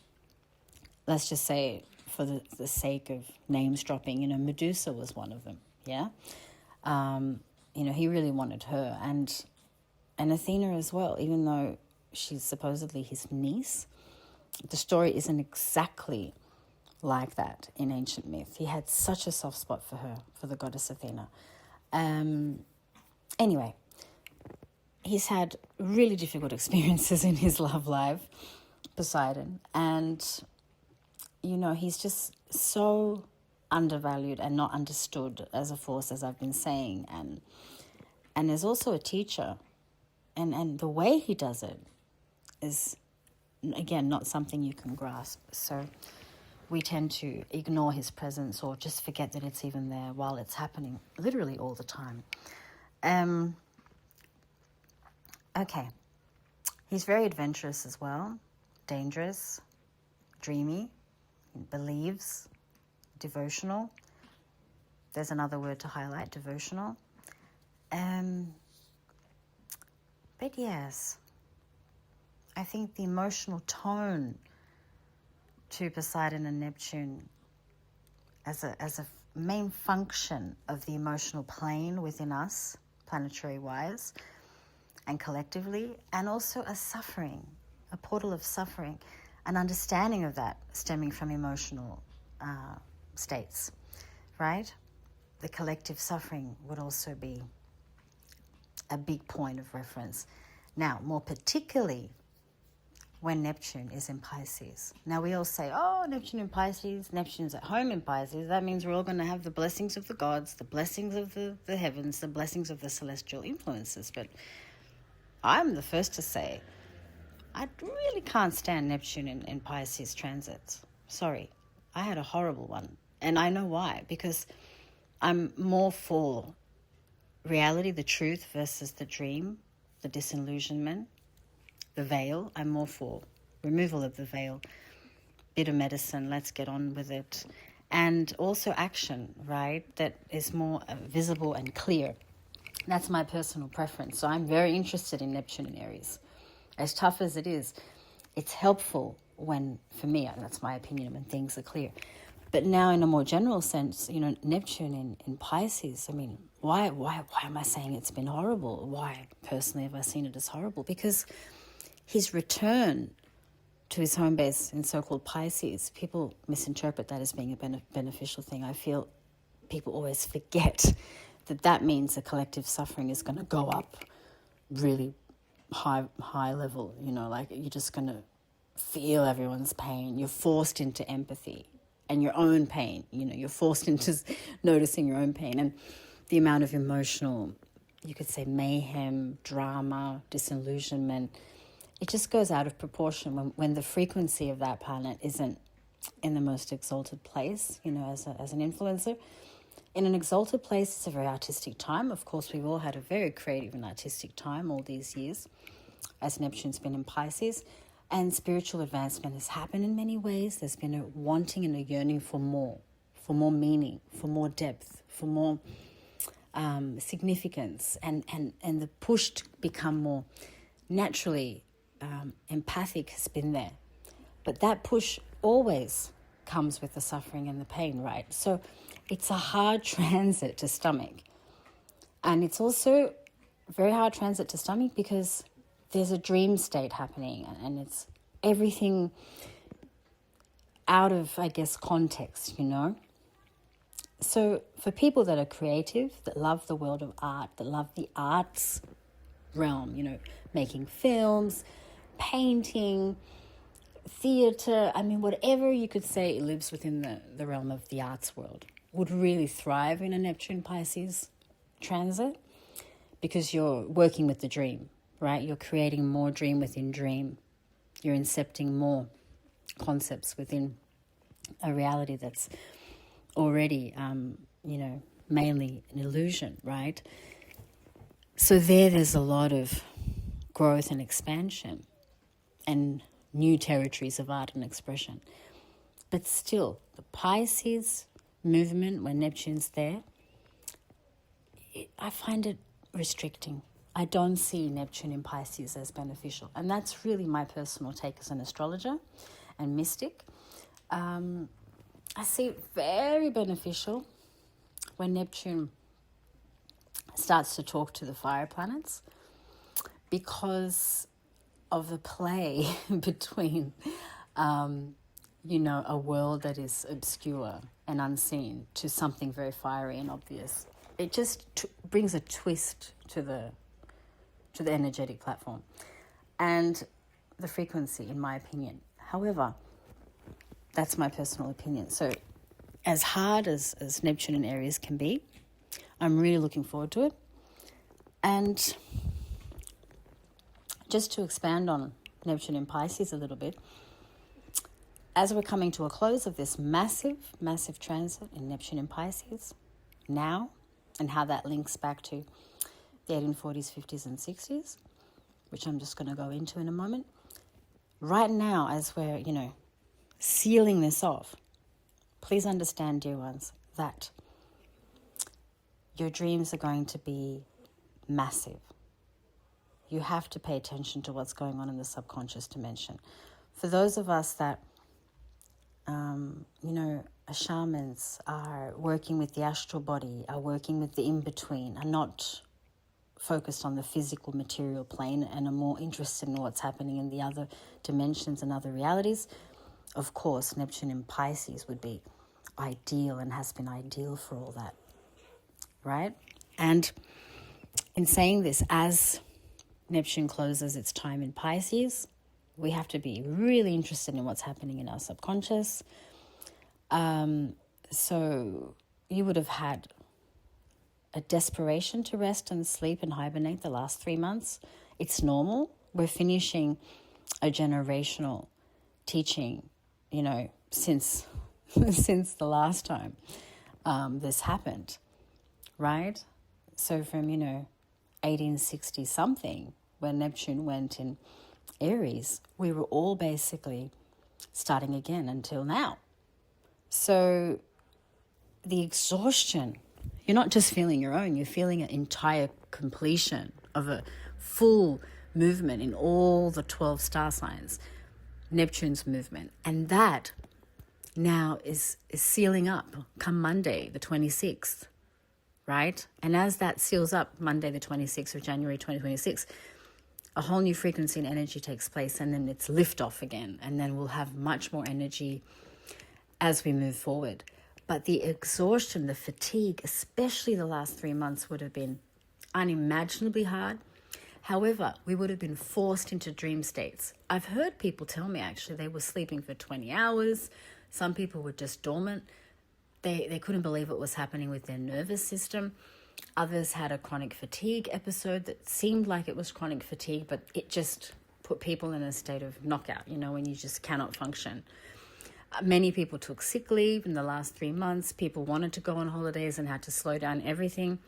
let's just say, for the sake of names dropping, Medusa was one of them, yeah? He really wanted her, and Athena as well, even though she's supposedly his niece. The story isn't exactly like that in ancient myth. He had such a soft spot for her, for the goddess Athena. Anyway, he's had really difficult experiences in his love life, Poseidon, and, he's just so undervalued and not understood as a force, as I've been saying, and is also a teacher, and the way he does it is, again, not something you can grasp. So we tend to ignore his presence or just forget that it's even there while it's happening literally all the time. Okay. He's very adventurous as well, dangerous, dreamy, believes, devotional. There's another word to highlight, devotional. But yes, I think the emotional tone to Poseidon and Neptune as a main function of the emotional plane within us, planetary-wise, and collectively, and also a portal of suffering, an understanding of that stemming from emotional states, right? The collective suffering would also be a big point of reference. Now, more particularly when Neptune is in Pisces. Now, we all say, oh, Neptune in Pisces, Neptune's at home in Pisces. That means we're all going to have the blessings of the gods, the blessings of the heavens, the blessings of the celestial influences. But I'm the first to say, I really can't stand Neptune in Pisces transits. Sorry, I had a horrible one. And I know why, because I'm more for reality, the truth versus the dream, the disillusionment, the veil. I'm more for removal of the veil, bit of medicine, let's get on with it. And also action, right, that is more visible and clear. That's my personal preference. So I'm very interested in Neptune in Aries. As tough as it is, it's helpful when, for me, and that's my opinion, when things are clear. But now in a more general sense, Neptune in Pisces, I mean, why am I saying it's been horrible? Why, personally, have I seen it as horrible? Because his return to his home base in so-called Pisces, people misinterpret that as being a beneficial thing. I feel people always forget that means the collective suffering is going to go up really high level, like you're just going to feel everyone's pain. You're forced into empathy and your own pain. You're forced into noticing your own pain, and the amount of emotional, you could say, mayhem, drama, disillusionment, it just goes out of proportion when the frequency of that planet isn't in the most exalted place, as an influencer. In an exalted place, it's a very artistic time. Of course, we've all had a very creative and artistic time all these years, as Neptune's been in Pisces. And spiritual advancement has happened in many ways. There's been a wanting and a yearning for more meaning, for more depth, for more significance, and the push to become more naturally empathic has been there. But that push always comes with the suffering and the pain, right? So it's a hard transit to stomach. And it's also a very hard transit to stomach because there's a dream state happening, and it's everything out of, I guess, context, you know? So for people that are creative, that love the world of art, that love the arts realm, you know, making films, painting, theatre, I mean, whatever you could say lives within the realm of the arts world, would really thrive in a Neptune Pisces transit, because you're working with the dream, right? You're creating more dream within dream. You're incepting more concepts within a reality that's already, mainly an illusion, right? So there's a lot of growth and expansion and new territories of art and expression. But still, the Pisces movement, when Neptune's there, I find it restricting. I don't see Neptune in Pisces as beneficial. And that's really my personal take as an astrologer and mystic. I see it very beneficial when Neptune starts to talk to the fire planets, because of the play between, a world that is obscure and unseen to something very fiery and obvious. It just brings a twist to the energetic platform and the frequency, in my opinion. However, that's my personal opinion. So as hard as Neptune and Aries can be, I'm really looking forward to it. And just to expand on Neptune in Pisces a little bit, as we're coming to a close of this massive, massive transit in Neptune in Pisces now, and how that links back to the 1840s, 50s and 60s, which I'm just going to go into in a moment. Right now, as we're, sealing this off, please understand, dear ones, that your dreams are going to be massive. You have to pay attention to what's going on in the subconscious dimension. For those of us that, are shamans, are working with the astral body, are working with the in-between, are not focused on the physical material plane and are more interested in what's happening in the other dimensions and other realities, of course, Neptune in Pisces would be ideal and has been ideal for all that, right? And in saying this, as Neptune closes its time in Pisces, we have to be really interested in what's happening in our subconscious. So you would have had a desperation to rest and sleep and hibernate the last 3 months. It's normal. We're finishing a generational teaching, since the last time this happened, right? So from, 1860 something, when Neptune went in Aries, we were all basically starting again until now. So the exhaustion, you're not just feeling your own, you're feeling an entire completion of a full movement in all the 12 star signs, Neptune's movement. And that now is sealing up come Monday, the 26th, right? And as that seals up Monday, the 26th of January, 2026, a whole new frequency and energy takes place, and then it's liftoff again. And then we'll have much more energy as we move forward. But the exhaustion, the fatigue, especially the last 3 months, would have been unimaginably hard. However, we would have been forced into dream states. I've heard people tell me, actually, they were sleeping for 20 hours. Some people were just dormant. They couldn't believe what was happening with their nervous system. Others had a chronic fatigue episode that seemed like it was chronic fatigue, but it just put people in a state of knockout, when you just cannot function. Many people took sick leave in the last 3 months. People wanted to go on holidays and had to slow down everything.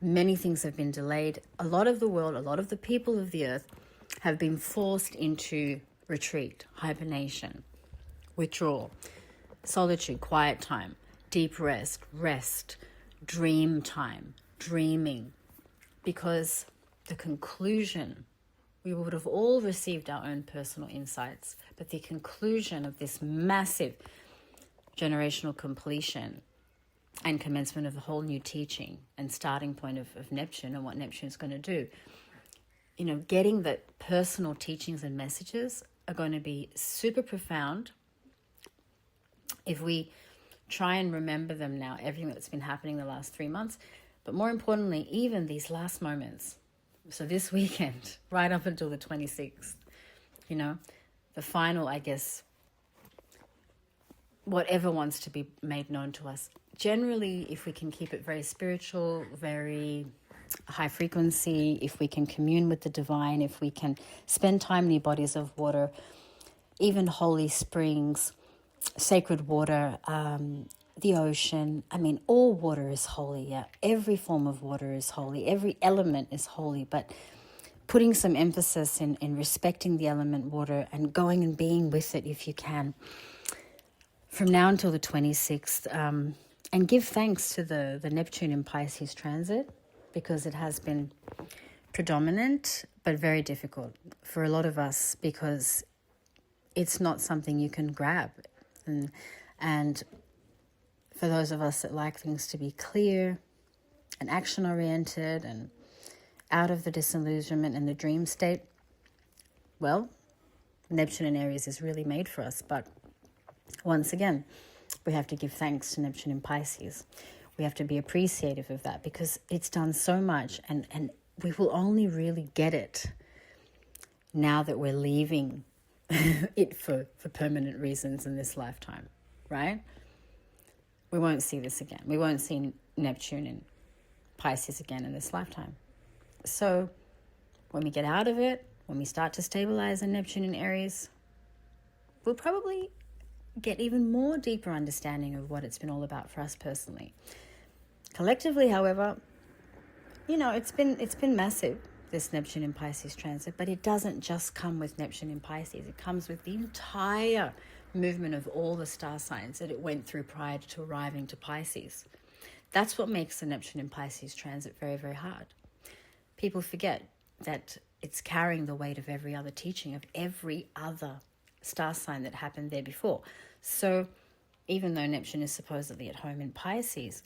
Many things have been delayed. A lot of the world, a lot of the people of the earth have been forced into retreat, hibernation, withdrawal, solitude, quiet time, deep rest, dream time, dreaming. Because the conclusion, we would have all received our own personal insights, but the conclusion of this massive generational completion and commencement of the whole new teaching and starting point of Neptune and what Neptune's going to do, getting the personal teachings and messages are going to be super profound if we try and remember them now, everything that's been happening the last 3 months, but more importantly, even these last moments. So this weekend, right up until the 26th, the final, I guess, whatever wants to be made known to us. Generally, if we can keep it very spiritual, very high frequency, if we can commune with the divine, if we can spend time near bodies of water, even holy springs, sacred water, the ocean. I mean, all water is holy, yeah. Every form of water is holy. Every element is holy, but putting some emphasis in respecting the element water and going and being with it if you can. From now until the 26th, and give thanks to the Neptune in Pisces transit, because it has been predominant, but very difficult for a lot of us, because it's not something you can grab. And for those of us that like things to be clear and action-oriented and out of the disillusionment and the dream state, well, Neptune in Aries is really made for us. But once again, we have to give thanks to Neptune in Pisces. We have to be appreciative of that, because it's done so much, and we will only really get it now that we're leaving it for permanent reasons in this lifetime, right? We won't see this again. We won't see Neptune in Pisces again in this lifetime. So when we get out of it, when we start to stabilize in Neptune in Aries, we'll probably get even more deeper understanding of what it's been all about for us personally. Collectively, however, it's been massive, this Neptune in Pisces transit, but it doesn't just come with Neptune in Pisces. It comes with the entire movement of all the star signs that it went through prior to arriving to Pisces. That's what makes the Neptune in Pisces transit very, very hard. People forget that it's carrying the weight of every other teaching, of every other star sign that happened there before. So even though Neptune is supposedly at home in Pisces,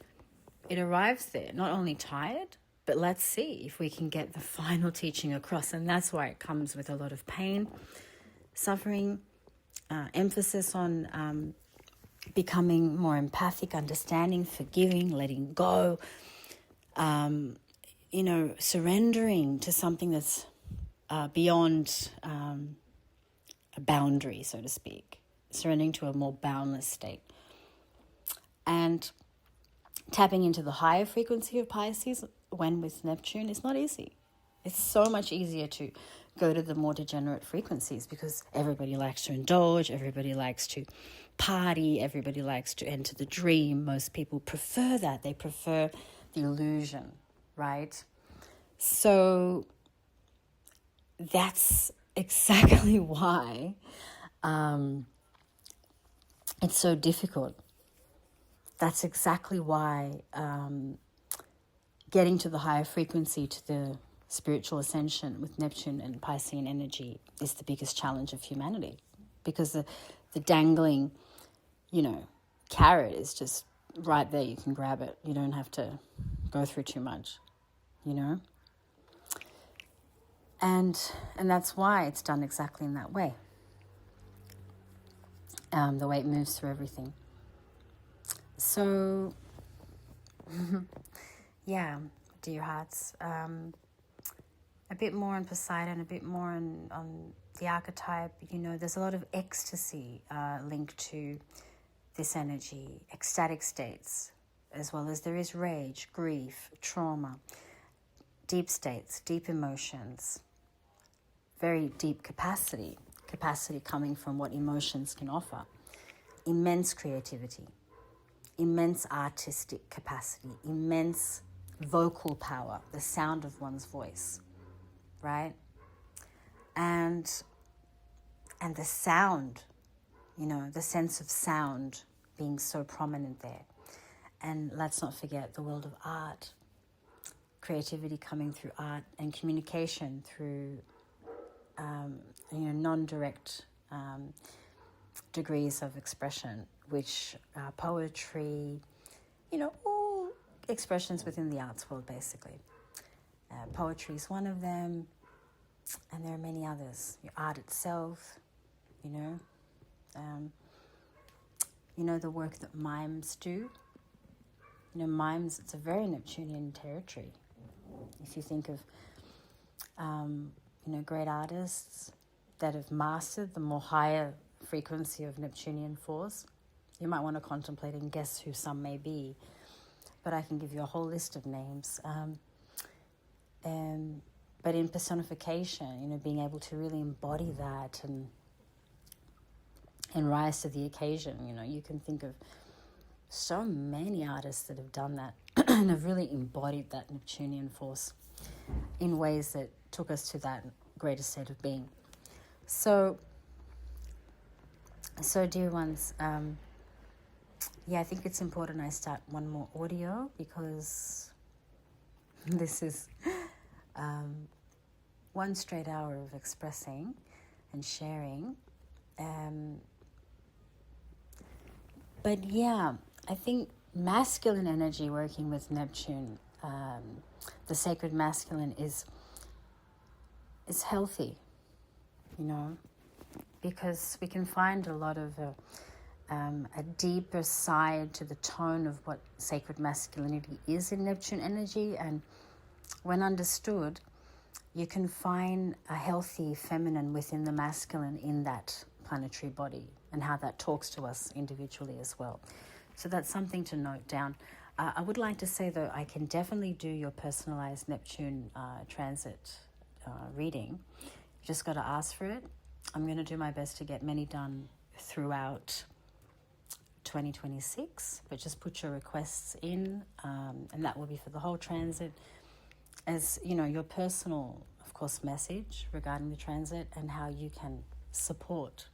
it arrives there not only tired, but let's see if we can get the final teaching across. And that's why it comes with a lot of pain, suffering, emphasis on becoming more empathic, understanding, forgiving, letting go, surrendering to something that's beyond a boundary, so to speak, surrendering to a more boundless state. And tapping into the higher frequency of Pisces when with Neptune is not easy. It's so much easier to go to the more degenerate frequencies, because everybody likes to indulge, everybody likes to party, everybody likes to enter the dream. Most people prefer that. They prefer the illusion, right? So that's exactly why it's so difficult. That's exactly why getting to the higher frequency, to the spiritual ascension with Neptune and Piscean energy is the biggest challenge of humanity, because the dangling, carrot is just right there. You can grab it. You don't have to go through too much, And that's why it's done exactly in that way. The way it moves through everything. So, yeah, dear hearts, a bit more on Poseidon, a bit more on the archetype. There's a lot of ecstasy linked to this energy, ecstatic states, as well as there is rage, grief, trauma, deep states, deep emotions, very deep capacity coming from what emotions can offer. immense creativity, immense artistic capacity, immense vocal power, the sound of one's voice, right? And the sound, the sense of sound being so prominent there. And let's not forget the world of art, creativity coming through art and communication through, non-direct degrees of expression, which are poetry, all expressions within the arts world, basically. Poetry is one of them, and there are many others. Your art itself, the work that mimes do. Mimes, it's a very Neptunian territory. If you think of, great artists that have mastered the more higher frequency of Neptunian force, you might want to contemplate and guess who some may be. But I can give you a whole list of names. But in personification, being able to really embody that and rise to the occasion, you can think of so many artists that have done that and have really embodied that Neptunian force in ways that took us to that greater state of being. So dear ones, I think it's important I start one more audio, because this is one straight hour of expressing and sharing. But I think masculine energy working with Neptune, the sacred masculine, is healthy, because we can find a lot of a deeper side to the tone of what sacred masculinity is in Neptune energy. And when understood, you can find a healthy feminine within the masculine in that planetary body, and how that talks to us individually as well. So that's something to note down. I would like to say, though, I can definitely do your personalized Neptune transit reading. You just got to ask for it. I'm going to do my best to get many done throughout 2026, but just put your requests in, and that will be for the whole transit, as your personal, of course, message regarding the transit and how you can support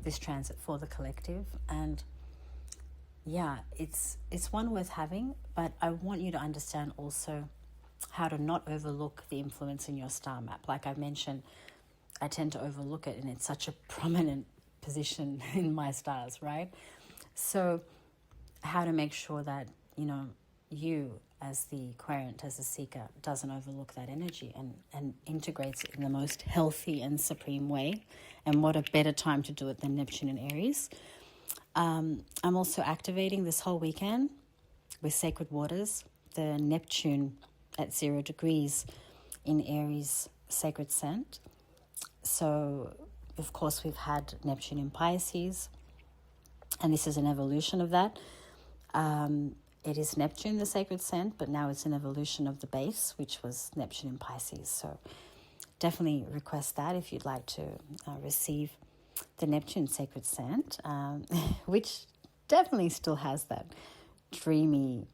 this transit for the collective. And it's one worth having, but I want you to understand also how to not overlook the influence in your star map. Like I mentioned, I tend to overlook it, and it's such a prominent position in my stars, right? So how to make sure that, you as the querent, as the seeker, doesn't overlook that energy and integrates it in the most healthy and supreme way. And what a better time to do it than Neptune and Aries. I'm also activating this whole weekend with Sacred Waters, the Neptune at 0 degrees in Aries sacred scent. So, of course, we've had Neptune in Pisces, and this is an evolution of that. It is Neptune, the sacred scent, but now it's an evolution of the base, which was Neptune in Pisces. So definitely request that if you'd like to receive the Neptune sacred scent, which definitely still has that dreamy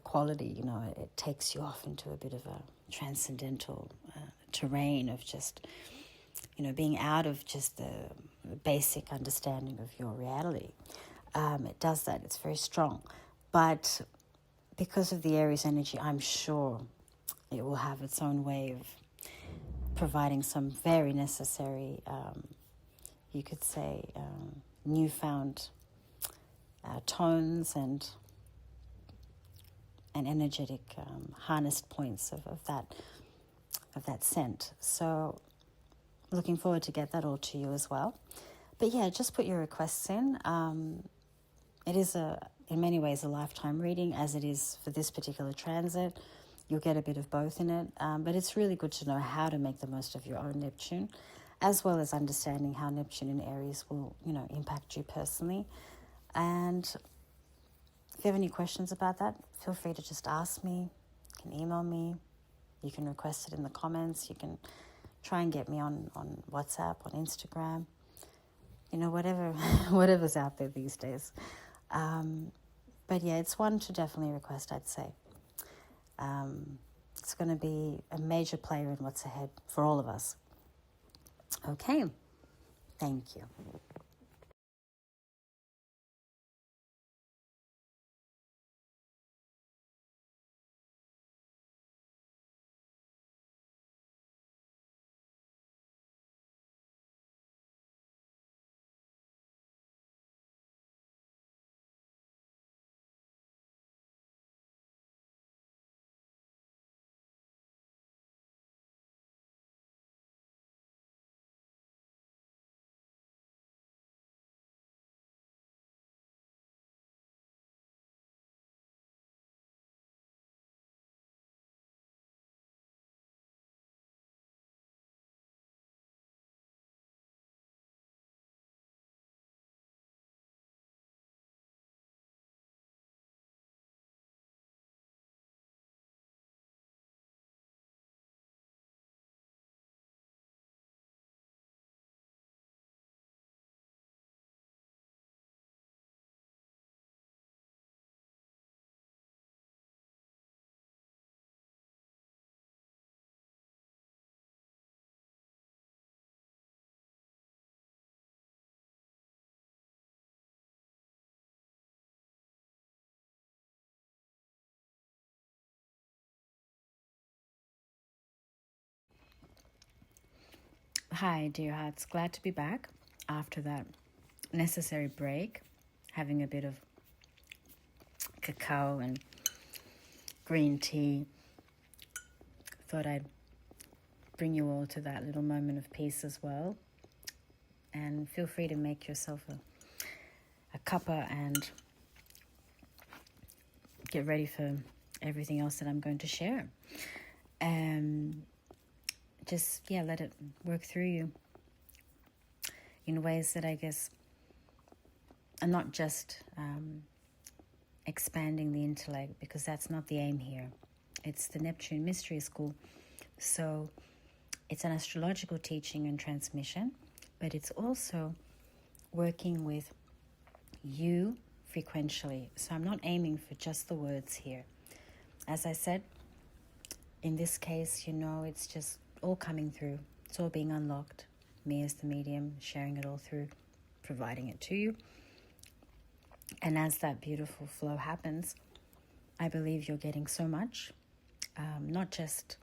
quality. It takes you off into a bit of a transcendental terrain of just, being out of just the basic understanding of your reality. It does that. It's very strong. But because of the Aries energy, I'm sure it will have its own way of providing some very necessary, you could say, newfound tones and energetic harnessed points of that scent. So looking forward to get that all to you as well. But just put your requests in. It is in many ways a lifetime reading, as it is for this particular transit. You'll get a bit of both in it, but it's really good to know how to make the most of your own Neptune, as well as understanding how Neptune in Aries will, impact you personally. And if you have any questions about that, feel free to just ask me. You can email me. You can request it in the comments. You can try and get me on WhatsApp, on Instagram. whatever, whatever's out there these days. But yeah, it's one to definitely request, I'd say. It's going to be a major player in what's ahead for all of us. Okay, thank you. Hi, dear hearts. Glad to be back after that necessary break, having a bit of cacao and green tea. Thought I'd bring you all to that little moment of peace as well. And feel free to make yourself a cuppa and get ready for everything else that I'm going to share. Just, let it work through you in ways that I guess are not just expanding the intellect, because that's not the aim here. It's the Neptune Mystery School. So it's an astrological teaching and transmission, but it's also working with you frequentially. So I'm not aiming for just the words here. As I said, in this case, it's just all coming through. It's all being unlocked. Me as the medium, sharing it all through, providing it to you. And as that beautiful flow happens, I believe you're getting so much, not just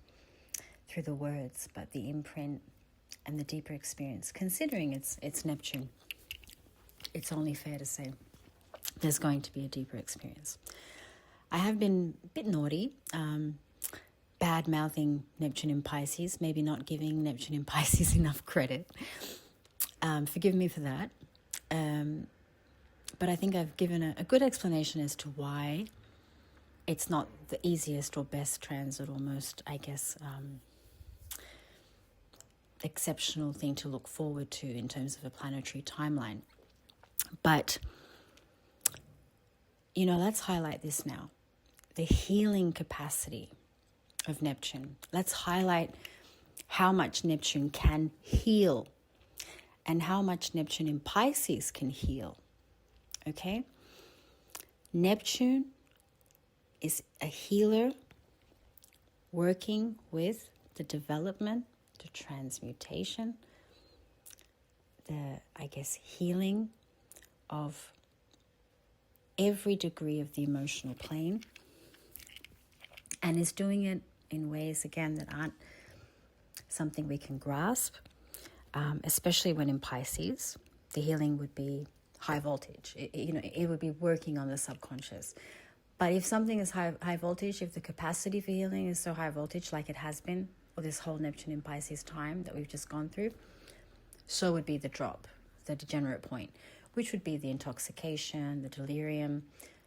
through the words, but the imprint and the deeper experience. Considering it's Neptune, it's only fair to say there's going to be a deeper experience. I have been a bit naughty, bad-mouthing Neptune in Pisces, maybe not giving Neptune in Pisces enough credit. Forgive me for that. But I think I've given a good explanation as to why it's not the easiest or best transit, or most, I guess, exceptional thing to look forward to in terms of a planetary timeline. But, let's highlight this now. The healing capacity of Neptune. Let's highlight how much Neptune can heal and how much Neptune in Pisces can heal. Okay? Neptune is a healer working with the development, the transmutation, the, healing of every degree of the emotional plane, and is doing it in ways, again, that aren't something we can grasp, especially when in Pisces, the healing would be high voltage. It would be working on the subconscious. But if something is high voltage, if the capacity for healing is so high voltage, like it has been, or this whole Neptune in Pisces time that we've just gone through, so would be the drop, the degenerate point, which would be the intoxication, the delirium,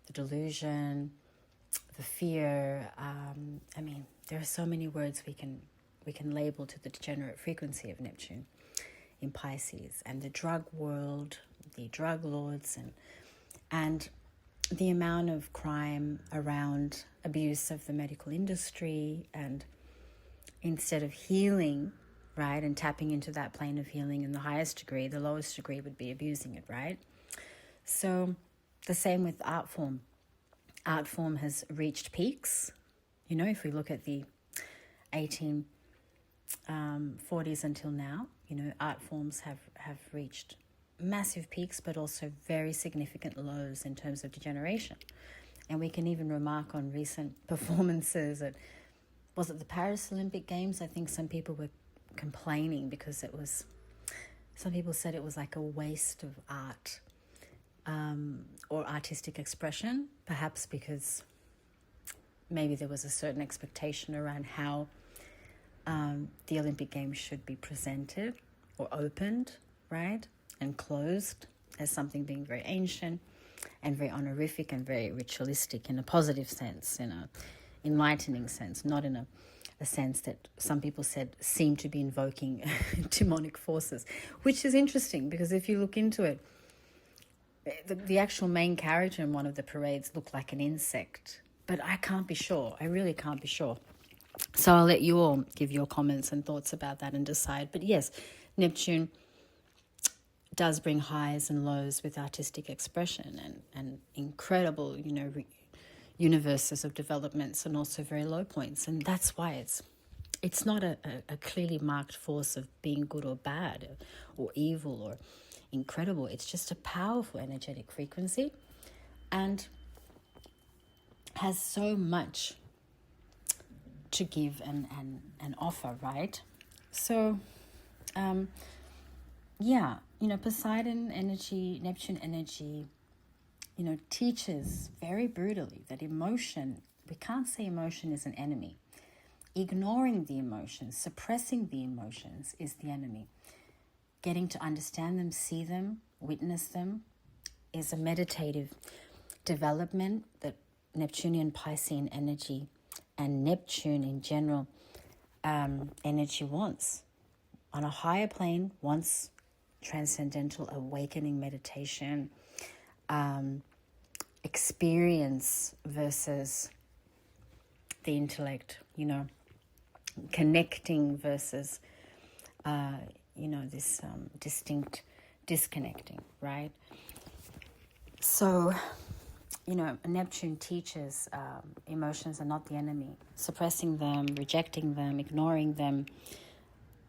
the delusion, the fear. There are so many words we can label to the degenerate frequency of Neptune in Pisces, and the drug world, the drug lords, and the amount of crime around abuse of the medical industry. And instead of healing right? And tapping into that plane of healing in the highest degree. The lowest degree would be abusing it, right? So the same with art form. Art form has reached peaks. You know, if we look at the 1840s until now, you know, art forms have reached massive peaks, but also very significant lows in terms of degeneration. And we can even remark on recent performances at, was it the Paris Olympic Games? I think some people were complaining because some people said it was like a waste of art or artistic expression, perhaps because maybe there was a certain expectation around how the Olympic Games should be presented or opened, right? And closed as something being very ancient and very honorific and very ritualistic in a positive sense, in a enlightening sense, not in a sense that some people said seemed to be invoking demonic forces, which is interesting because if you look into it, the actual main character in one of the parades looked like an insect, but I can't be sure. I really can't be sure. So I'll let you all give your comments and thoughts about that and decide. But yes, Neptune does bring highs and lows with artistic expression and incredible, you know, universes of developments and also very low points. And that's why it's not a clearly marked force of being good or bad or evil or incredible. It's just a powerful energetic frequency and has so much to give and offer, right? So, yeah, you know, Poseidon energy, Neptune energy, you know, teaches very brutally that emotion, we can't say emotion is an enemy. Ignoring the emotions, suppressing the emotions is the enemy. Getting to understand them, see them, witness them is a meditative development that Neptunian Piscean energy and Neptune in general energy wants. On a higher plane, wants transcendental awakening meditation, experience versus the intellect, you know, connecting versus, you know, this distinct disconnecting, right? So, you know, Neptune teaches emotions are not the enemy. Suppressing them, rejecting them, ignoring them,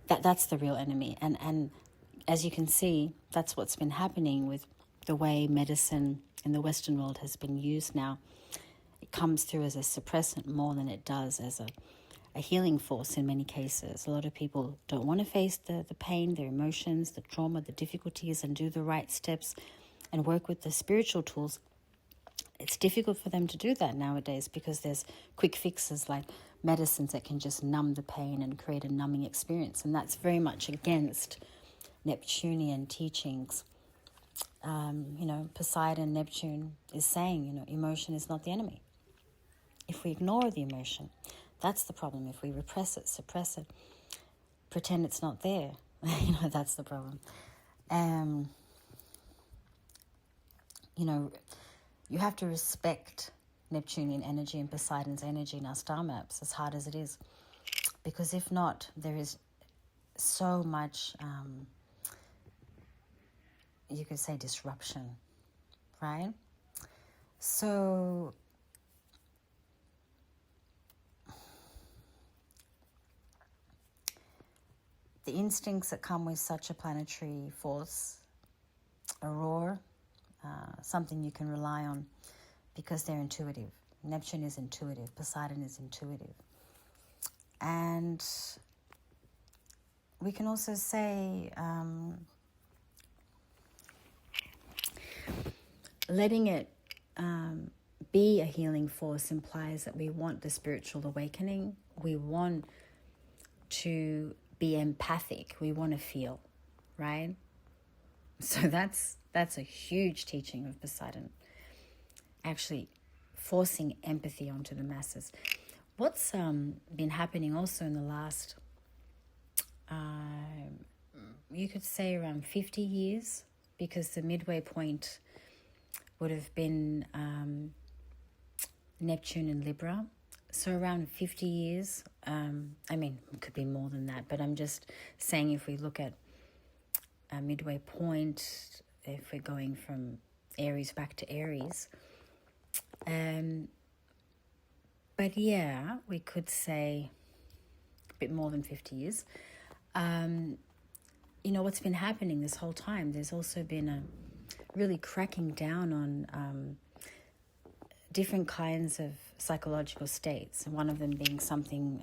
that's the real enemy. And as you can see, that's what's been happening with the way medicine in the Western world has been used now. It comes through as a suppressant more than it does as a healing force in many cases. A lot of people don't want to face the pain, their emotions, the trauma, the difficulties, and do the right steps and work with the spiritual tools. It's difficult for them to do that nowadays because there's quick fixes like medicines that can just numb the pain and create a numbing experience. And that's very much against Neptunian teachings. You know, Poseidon, Neptune is saying, you know, emotion is not the enemy. If we ignore the emotion, that's the problem. If we repress it, suppress it, pretend it's not there, you know, that's the problem. You know, you have to respect Neptunian energy and Poseidon's energy in our star maps, as hard as it is. Because if not, there is so much, you could say, disruption, right? So, the instincts that come with such a planetary force, aurora, something you can rely on because they're intuitive. Neptune is intuitive. Poseidon is intuitive. And we can also say letting it be a healing force implies that we want the spiritual awakening. We want to be empathic. We want to feel, right? So that's a huge teaching of Poseidon. Actually forcing empathy onto the masses. What's been happening also in the last, you could say around 50 years, because the midway point would have been Neptune in Libra. So around 50 years, I mean, it could be more than that, but I'm just saying if we look at a midway point, if we're going from Aries back to Aries, but yeah, we could say a bit more than 50 years. What's been happening this whole time, there's also been a really cracking down on different kinds of psychological states, and one of them being something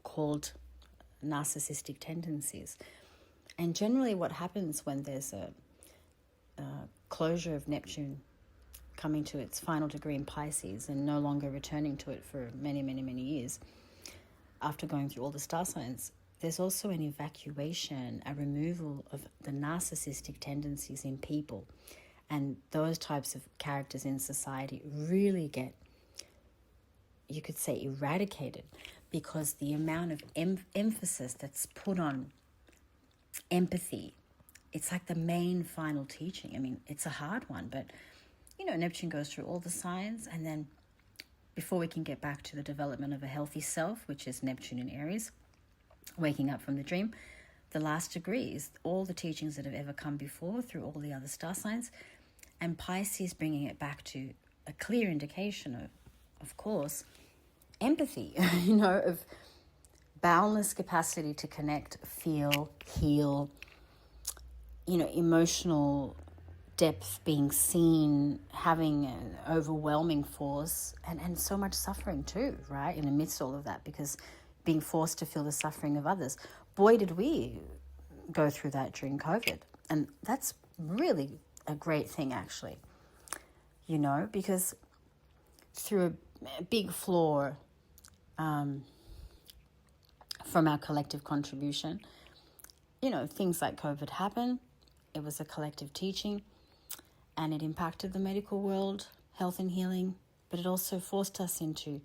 called narcissistic tendencies. And generally what happens when there's a closure of Neptune coming to its final degree in Pisces and no longer returning to it for many, many, many years, after going through all the star signs, there's also an evacuation, a removal of the narcissistic tendencies in people. And those types of characters in society really get, you could say, eradicated, because the amount of emphasis that's put on empathy, it's like the main final teaching. I mean, it's a hard one, but, Neptune goes through all the signs, and then before we can get back to the development of a healthy self, which is Neptune in Aries, waking up from the dream, the last degree is all the teachings that have ever come before through all the other star signs, and Pisces bringing it back to a clear indication of course, empathy, of boundless capacity to connect, feel, heal, emotional depth, being seen, having an overwhelming force, and so much suffering too, right, in amidst all of that, because being forced to feel the suffering of others. Boy, did we go through that during COVID. And that's really a great thing, actually, because through a big flaw from our collective contribution, things like COVID happened. It was a collective teaching, and it impacted the medical world, health and healing, but it also forced us into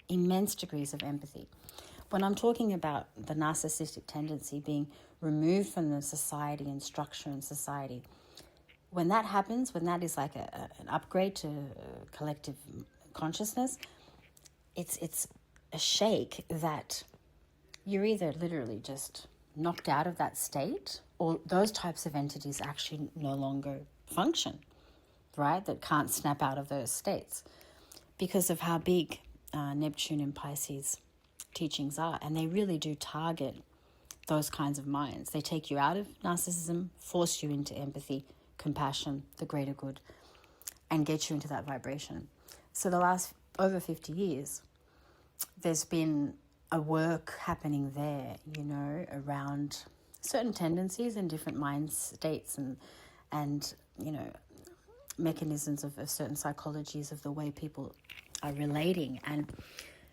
immense degrees of empathy. When I'm talking about the narcissistic tendency being removed from the society and structure in society, when that happens, when that is like an upgrade to collective consciousness, it's a shake that you're either literally just knocked out of that state, or those types of entities actually no longer function, right? That can't snap out of those states because of how big Neptune and Pisces teachings are. And they really do target those kinds of minds. They take you out of narcissism, force you into empathy, compassion, the greater good, and get you into that vibration. So the last over 50 years, there's been a work happening there, around certain tendencies and different mind states and mechanisms of certain psychologies of the way people are relating. And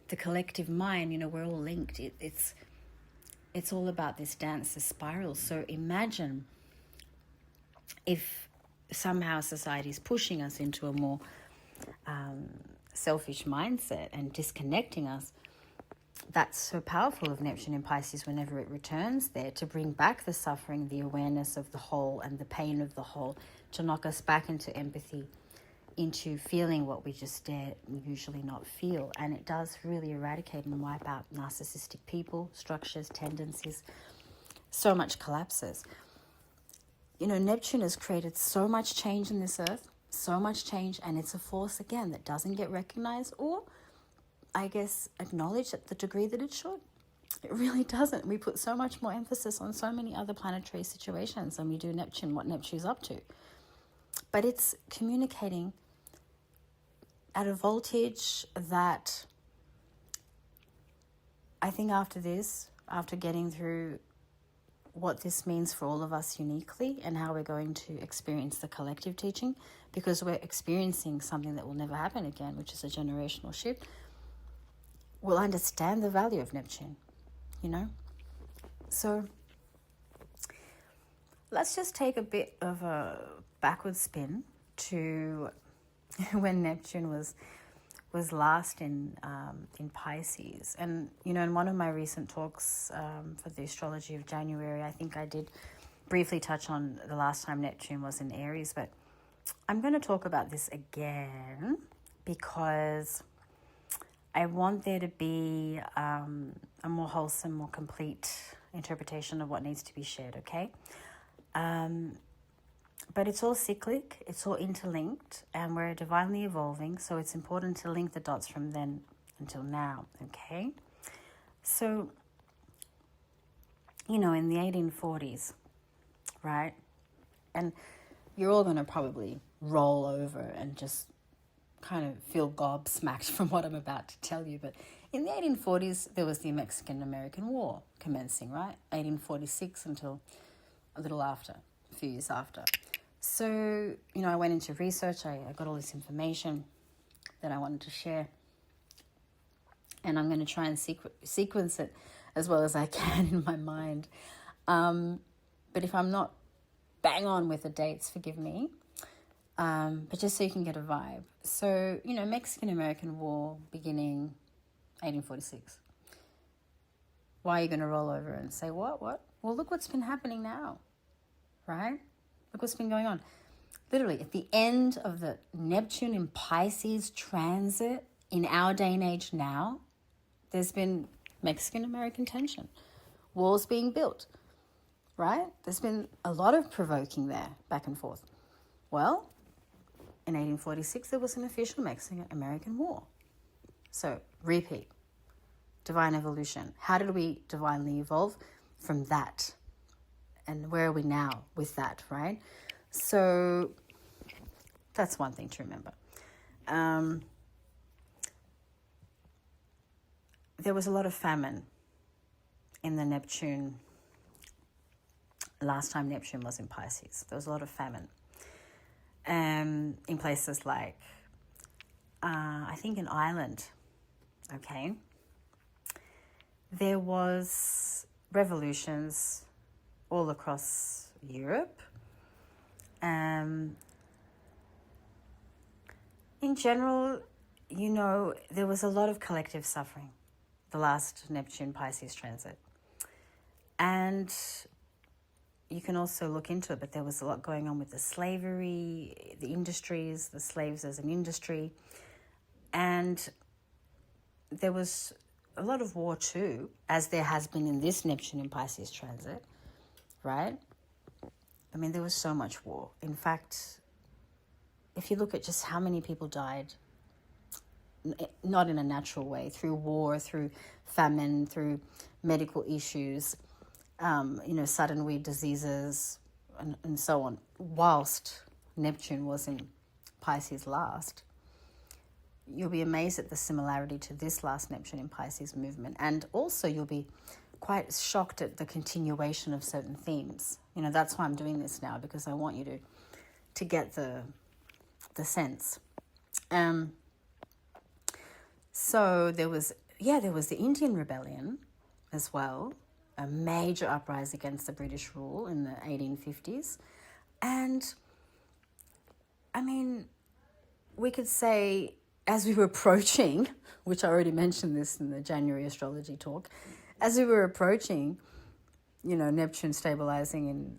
the collective mind, we're all linked. It's all about this dance, this spiral. So imagine if somehow society is pushing us into a more selfish mindset and disconnecting us. That's so powerful of Neptune in Pisces whenever it returns there, to bring back the suffering, the awareness of the whole and the pain of the whole, to knock us back into empathy, into feeling what we just dare usually not feel. And it does really eradicate and wipe out narcissistic people, structures, tendencies. So much collapses. Neptune has created so much change in this earth, so much change, and it's a force, again, that doesn't get recognized or, I guess, acknowledged at the degree that it should. It really doesn't. We put so much more emphasis on so many other planetary situations than we do Neptune, what Neptune's up to. But it's communicating at a voltage that I think after getting through what this means for all of us uniquely and how we're going to experience the collective teaching, because we're experiencing something that will never happen again, which is a generational shift, we'll understand the value of Neptune, So let's just take a bit of a backward spin to when Neptune was last in Pisces. And, in one of my recent talks for the Astrology of January, I think I did briefly touch on the last time Neptune was in Aries, but I'm going to talk about this again because I want there to be a more wholesome, more complete interpretation of what needs to be shared, okay? But it's all cyclic, it's all interlinked, and we're divinely evolving, so it's important to link the dots from then until now, okay? So, in the 1840s, right? And you're all going to probably roll over and just kind of feel gobsmacked from what I'm about to tell you. But in the 1840s, there was the Mexican-American War commencing, right? 1846 until a little after, a few years after. So, I went into research. I got all this information that I wanted to share. And I'm going to try and sequence it as well as I can in my mind. But if I'm not bang on with the dates, forgive me. But just so you can get a vibe. So, Mexican-American War beginning 1846. Why are you going to roll over and say, what? Well, look what's been happening now, right? Look what's been going on. Literally, at the end of the Neptune in Pisces transit in our day and age now, there's been Mexican-American tension. Walls being built, right? There's been a lot of provoking there, back and forth. Well, in 1846, there was an official Mexican-American War. So, repeat. Divine evolution. How did we divinely evolve from that? And where are we now with that, right? So, that's one thing to remember. There was a lot of famine in the Neptune. Last time Neptune was in Pisces, there was a lot of famine. In places like, I think in Ireland, okay? There was revolutions all across Europe. In general, there was a lot of collective suffering, the last Neptune-Pisces transit. And you can also look into it, but there was a lot going on with the slavery, the industries, the slaves as an industry. And there was a lot of war too, as there has been in this Neptune in Pisces transit, right? I mean, there was so much war. In fact, if you look at just how many people died, not in a natural way, through war, through famine, through medical issues, sudden weird diseases, and so on, whilst Neptune was in Pisces last, you'll be amazed at the similarity to this last Neptune in Pisces movement. And also you'll be quite shocked at the continuation of certain themes. That's why I'm doing this now, because I want you to get the sense. So there was the Indian Rebellion as well, a major uprising against the British rule in the 1850s. And, I mean, we could say, as we were approaching, which I already mentioned this in the January astrology talk, as we were approaching, Neptune stabilizing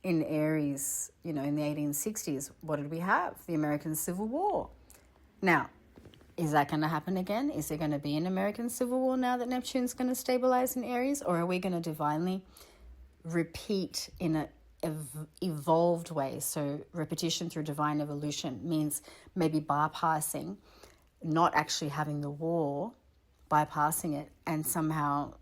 in Aries, in the 1860s, what did we have? The American Civil War. Now, is that going to happen again? Is there going to be an American Civil War now that Neptune's going to stabilize in Aries? Or are we going to divinely repeat in an evolved way? So repetition through divine evolution means maybe bypassing, not actually having the war, bypassing it, and somehow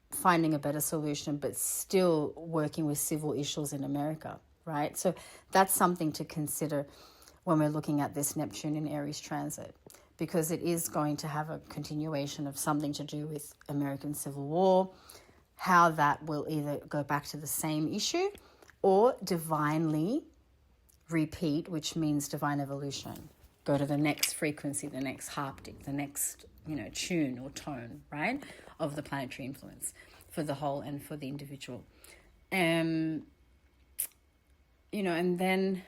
finding a better solution, but still working with civil issues in America, right? So that's something to consider when we're looking at this Neptune in Aries transit, because it is going to have a continuation of something to do with American Civil War, how that will either go back to the same issue or divinely repeat, which means divine evolution. Go to the next frequency, the next harptic, the next, tune or tone, right, of the planetary influence for the whole and for the individual. And then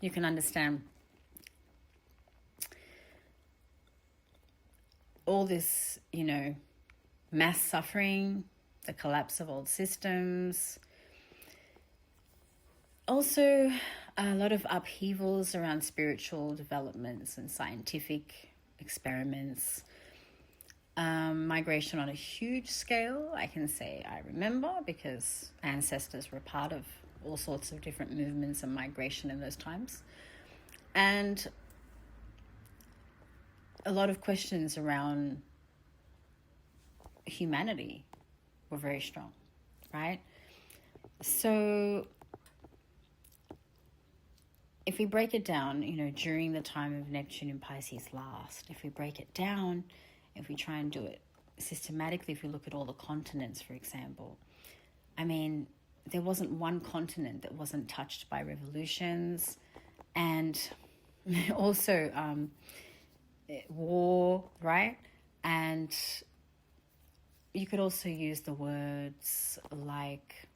you can understand all this, mass suffering, the collapse of old systems. Also, a lot of upheavals around spiritual developments and scientific experiments, migration on a huge scale. I can say I remember, because ancestors were part of all sorts of different movements and migration in those times. And a lot of questions around humanity were very strong, right? So if we break it down, during the time of Neptune in Pisces last, if we break it down, if we try and do it systematically, if we look at all the continents, for example, there wasn't one continent that wasn't touched by revolutions, and also war, right? And you could also use the words like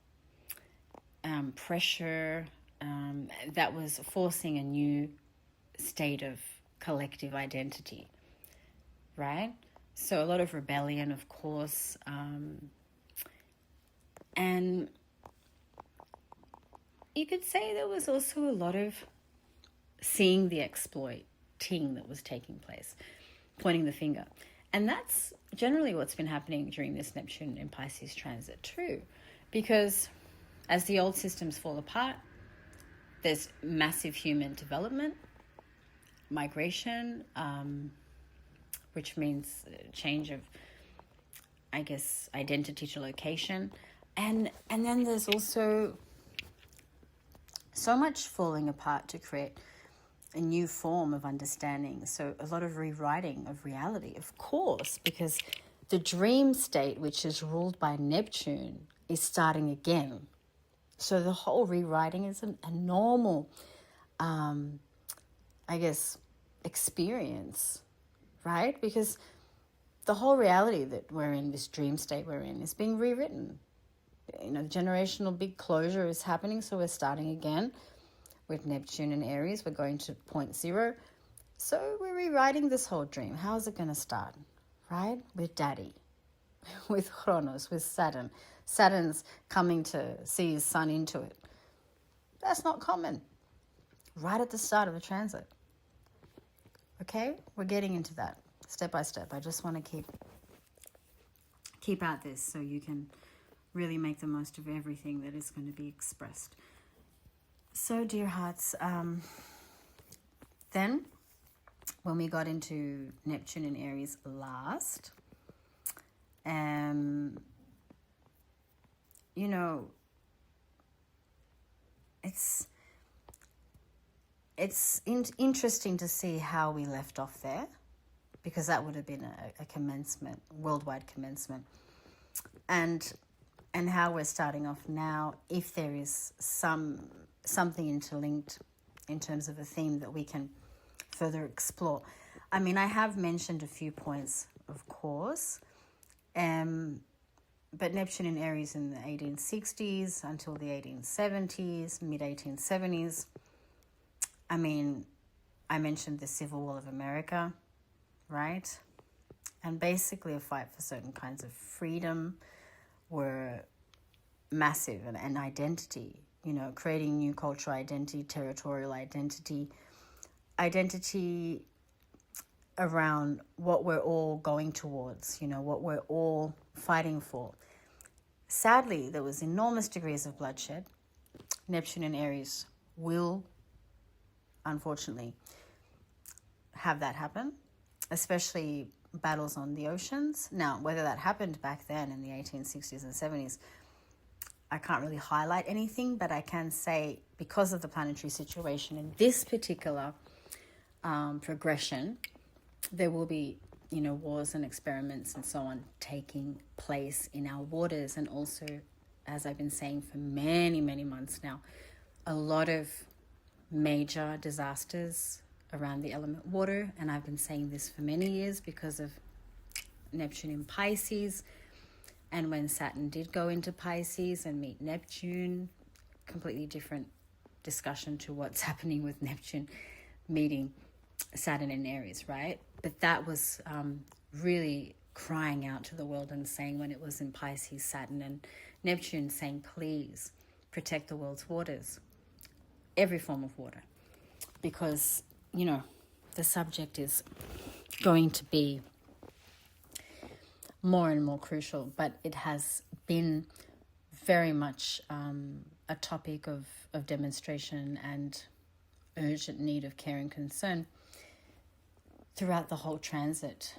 pressure, that was forcing a new state of collective identity, right? So a lot of rebellion, of course, and you could say there was also a lot of seeing the exploiting that was taking place, pointing the finger. And that's generally what's been happening during this Neptune in Pisces transit too, because as the old systems fall apart, there's massive human development, migration, which means change of, I guess, identity to location. And then there's also so much falling apart to create a new form of understanding. So a lot of rewriting of reality, of course, because the dream state, which is ruled by Neptune, is starting again. So the whole rewriting is a normal, experience, right? Because the whole reality that we're in, this dream state we're in, is being rewritten. The generational big closure is happening, so we're starting again. With Neptune and Aries, we're going to point zero. So we're rewriting this whole dream. How's it going to start, right? With Daddy, with Chronos, with Saturn. Saturn's coming to see his son into it. That's not common. Right at the start of a transit. Okay? We're getting into that step by step. I just want to keep at this so you can really make the most of everything that is going to be expressed. So, dear hearts, then when we got into Neptune and Aries last, it's interesting to see how we left off there, because that would have been a commencement, worldwide commencement, and how we're starting off now, if there is something interlinked in terms of a theme that we can further explore. I have mentioned a few points, of course, but Neptune in Aries in the 1860s until the 1870s, mid-1870s. I mentioned the Civil War of America, right? And basically a fight for certain kinds of freedom were massive, and identity, creating new cultural identity, territorial identity around what we're all going towards, what we're all fighting for. Sadly, there was enormous degrees of bloodshed. Neptune and Aries will, unfortunately, have that happen, especially battles on the oceans. Now, whether that happened back then in the 1860s and 70s, I can't really highlight anything, but I can say, because of the planetary situation in this particular progression, there will be, wars and experiments and so on taking place in our waters. And also, as I've been saying for many, many months now, a lot of major disasters around the element water. And I've been saying this for many years because of Neptune in Pisces. And when Saturn did go into Pisces and meet Neptune, completely different discussion to what's happening with Neptune meeting Saturn in Aries, right? But that was really crying out to the world and saying, when it was in Pisces, Saturn and Neptune, saying, please protect the world's waters, every form of water, because, the subject is going to be more and more crucial, but it has been very much a topic of demonstration and urgent need of care and concern throughout the whole transit,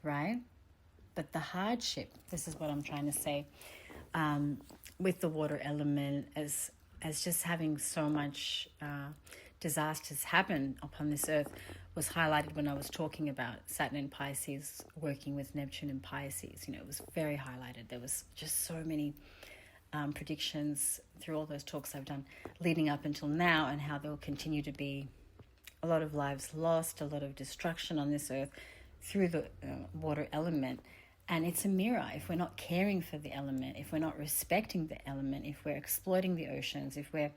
right? But the hardship, this is what I'm trying to say, with the water element as just having so much disasters happen upon this earth, was highlighted when I was talking about Saturn in Pisces working with Neptune in Pisces. You know, it was very highlighted. There was just so many predictions through all those talks I've done leading up until now, and how there will continue to be a lot of lives lost, a lot of destruction on this earth through the water element. And it's a mirror. If we're not caring for the element, if we're not respecting the element, if we're exploiting the oceans, if we're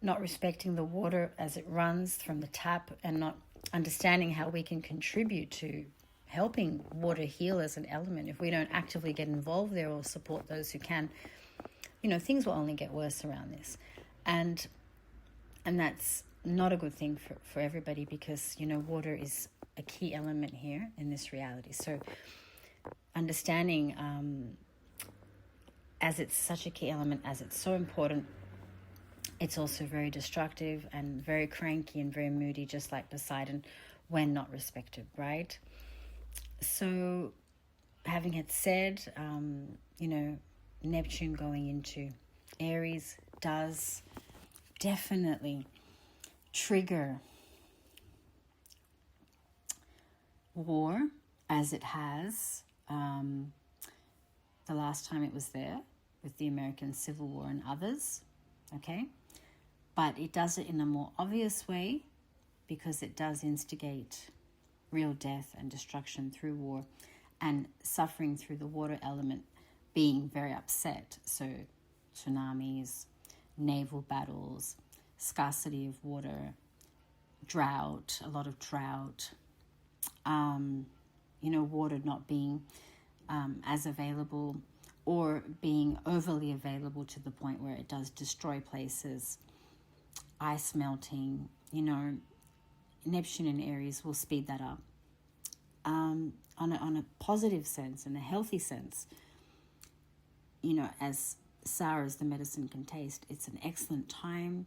not respecting the water as it runs from the tap, and not understanding how we can contribute to helping water heal as an element, if we don't actively get involved there or support those who can, you know, things will only get worse around this. And that's not a good thing for everybody, because, you know, water is a key element here in this reality. So understanding as it's such a key element, as it's so important, it's also very destructive and very cranky and very moody, just like Poseidon, when not respected, right? So having it said, you know, Neptune going into Aries does definitely trigger war, as it has the last time it was there with the American Civil War and others, okay? But it does it in a more obvious way, because it does instigate real death and destruction through war, and suffering through the water element being very upset. So tsunamis, naval battles, scarcity of water, drought, a lot of drought, you know, water not being as available, or being overly available to the point where it does destroy places, ice melting. You know, Neptune in Aries will speed that up. On a positive sense and a healthy sense, you know, as sour as the medicine can taste, it's an excellent time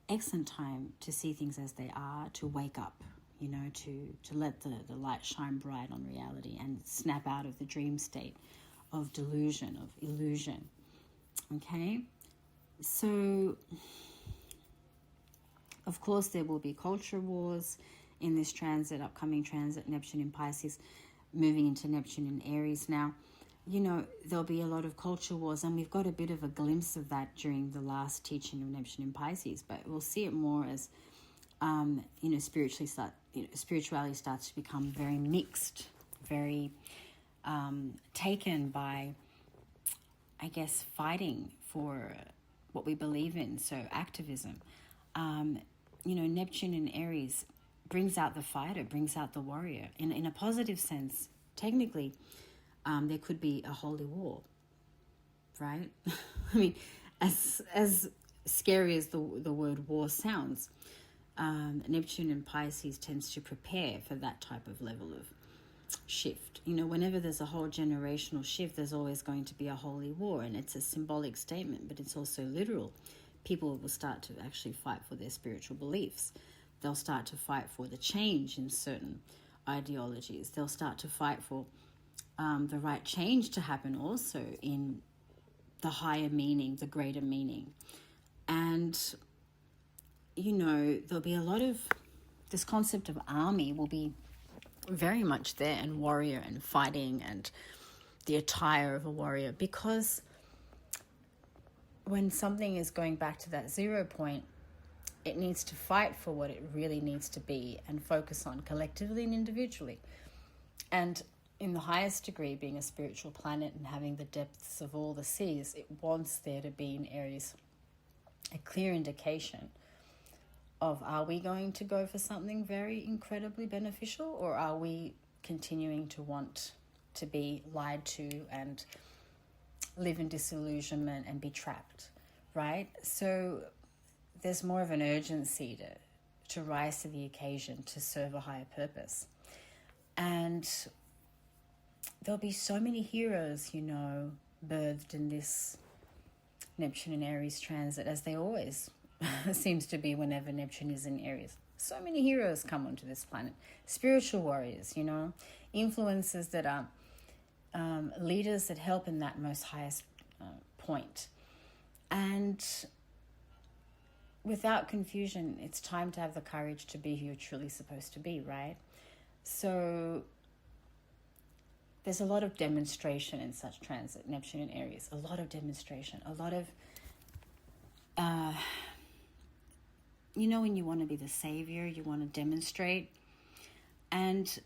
to see things as they are, to wake up, you know, to let the light shine bright on reality and snap out of the dream state of delusion, of illusion, okay? So, of course, there will be culture wars in this transit, upcoming transit, Neptune in Pisces, moving into Neptune in Aries. Now, you know, there'll be a lot of culture wars, and we've got a bit of a glimpse of that during the last teaching of Neptune in Pisces, but we'll see it more as, you know, spirituality starts to become very mixed, very taken by, I guess, fighting for what we believe in, so activism. You know, Neptune in Aries brings out the fighter, brings out the warrior. In a positive sense, technically, there could be a holy war, right? I mean, as scary as the word war sounds, Neptune in Pisces tends to prepare for that type of level of shift. You know, whenever there's a whole generational shift, there's always going to be a holy war, and it's a symbolic statement, but it's also literal. People will start to actually fight for their spiritual beliefs. They'll start to fight for the change in certain ideologies. They'll start to fight for the right change to happen also in the higher meaning, the greater meaning. And, you know, there'll be a lot of, this concept of army will be very much there, and warrior and fighting and the attire of a warrior, because when something is going back to that 0 point, it needs to fight for what it really needs to be and focus on collectively and individually. And in the highest degree, being a spiritual planet and having the depths of all the seas, it wants there to be in Aries a clear indication of, are we going to go for something very incredibly beneficial, or are we continuing to want to be lied to and live in disillusionment and be trapped, right? So there's more of an urgency to rise to the occasion to serve a higher purpose. And there'll be so many heroes, birthed in this Neptune and Aries transit, as they always seems to be whenever Neptune is in Aries. So many heroes come onto this planet. Spiritual warriors, influences that are leaders that help in that most highest point. And without confusion, it's time to have the courage to be who you're truly supposed to be, right? So there's a lot of demonstration in such transit, Neptune and Aries. A lot of demonstration, a lot of, when you want to be the savior, you want to demonstrate. And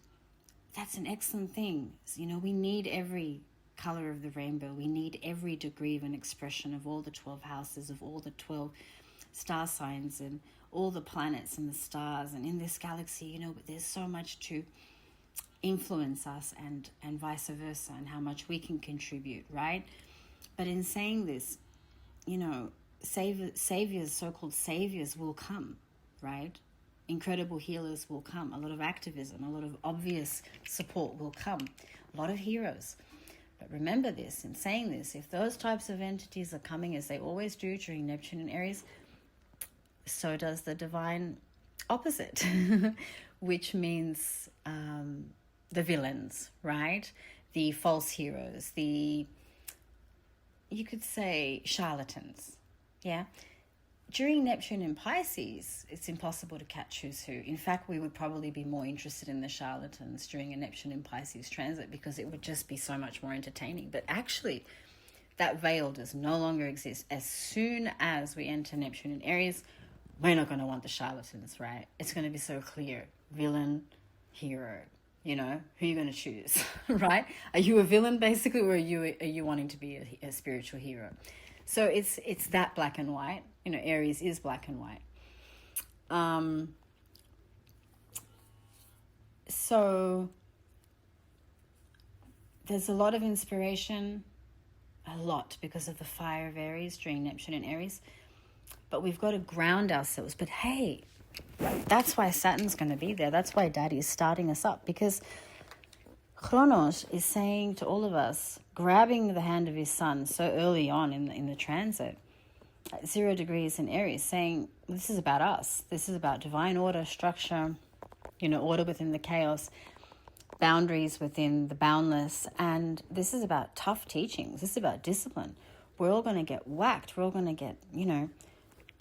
that's an excellent thing. We need every color of the rainbow. We need every degree of an expression of all the 12 houses, of all the 12 star signs and all the planets and the stars. And in this galaxy, there's so much to influence us and vice versa, and how much we can contribute, right? But in saying this, saviors, so-called saviors will come, right? Incredible healers will come. A lot of activism, a lot of obvious support will come. A lot of heroes. But remember this, in saying this, if those types of entities are coming, as they always do during Neptune and Aries, so does the divine opposite, which means the villains, right? The false heroes, you could say charlatans, yeah? During Neptune and Pisces, it's impossible to catch who's who. In fact, we would probably be more interested in the charlatans during a Neptune and Pisces transit, because it would just be so much more entertaining. But actually, that veil does no longer exist. As soon as we enter Neptune and Aries, we're not going to want the charlatans, right? It's going to be so clear. Villain, hero, who are you going to choose, right? Are you a villain, basically, or are you wanting to be a spiritual hero? So it's that black and white. Aries is black and white. So there's a lot of inspiration, a lot, because of the fire of Aries during Neptune and Aries. But we've got to ground ourselves. But hey, that's why Saturn's going to be there. That's why Daddy is starting us up, because Chronos is saying to all of us, grabbing the hand of his son so early on in the transit, at 0 degrees in Aries, saying, this is about us. This is about divine order, structure, order within the chaos, boundaries within the boundless. And this is about tough teachings. This is about discipline. We're all going to get whacked. We're all going to get,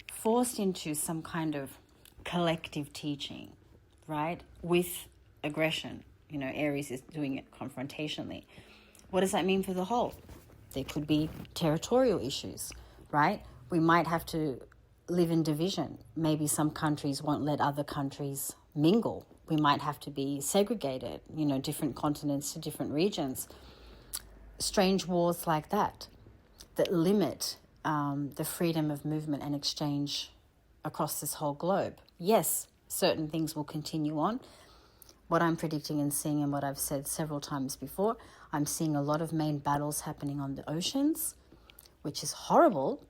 forced into some kind of collective teaching, right? With aggression. Aries is doing it confrontationally. What does that mean for the whole? There could be territorial issues, right? We might have to live in division. Maybe some countries won't let other countries mingle. We might have to be segregated, different continents to different regions. Strange wars like that limit the freedom of movement and exchange across this whole globe. Yes, certain things will continue on. What I'm predicting and seeing, and what I've said several times before, I'm seeing a lot of main battles happening on the oceans, which is horrible,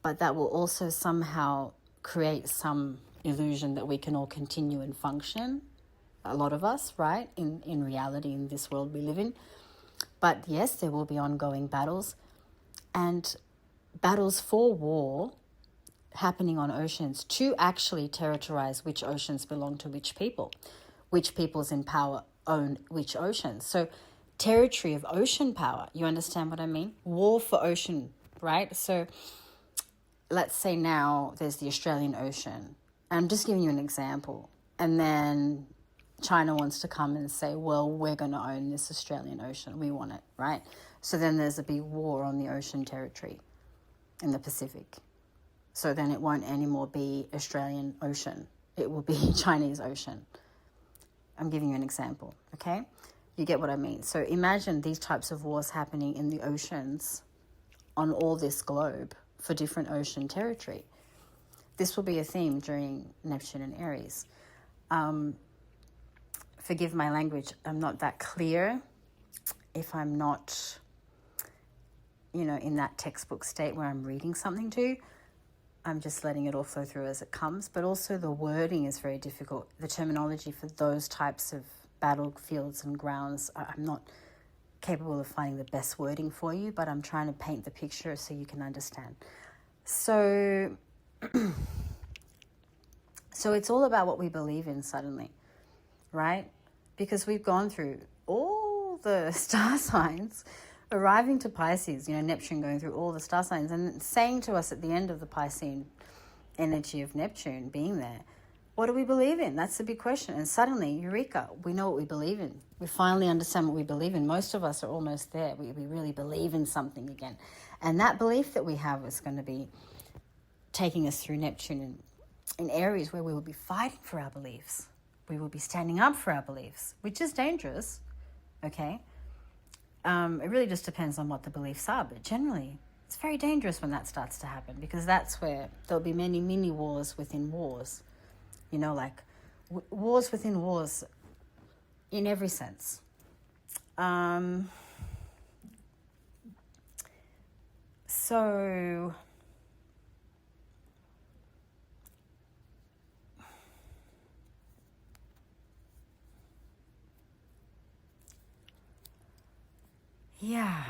but that will also somehow create some illusion that we can all continue and function, a lot of us, right, in reality, in this world we live in. But yes, there will be ongoing battles, and battles for war happening on oceans to actually territorize which oceans belong to which people, which peoples in power own which oceans. So territory of ocean power, you understand what I mean? War for ocean, right? So let's say now there's the Australian Ocean. I'm just giving you an example. And then China wants to come and say, well, we're going to own this Australian Ocean. We want it, right? So then there's a big war on the ocean territory in the Pacific. So then it won't anymore be Australian Ocean. It will be Chinese Ocean. I'm giving you an example, okay? You get what I mean? So imagine these types of wars happening in the oceans on all this globe for different ocean territory. This will be a theme during Neptune and Aries. Forgive my language. I'm not that clear if I'm not, in that textbook state where I'm reading something to. I'm just letting it all flow through as it comes. But also the wording is very difficult. The terminology for those types of battlefields and grounds. I'm not capable of finding the best wording for you, but I'm trying to paint the picture so you can understand. So it's all about what we believe in suddenly, right? Because we've gone through all the star signs, arriving to Pisces, Neptune going through all the star signs and saying to us at the end of the Piscean energy of Neptune being there, what do we believe in? That's the big question. And suddenly, eureka, we know what we believe in. We finally understand what we believe in. Most of us are almost there. We really believe in something again. And that belief that we have is going to be taking us through Neptune in Aries, where we will be fighting for our beliefs. We will be standing up for our beliefs, which is dangerous, okay? It really just depends on what the beliefs are. But generally, it's very dangerous when that starts to happen, because that's where there'll be many mini wars within wars. Like wars within wars in every sense. So yeah,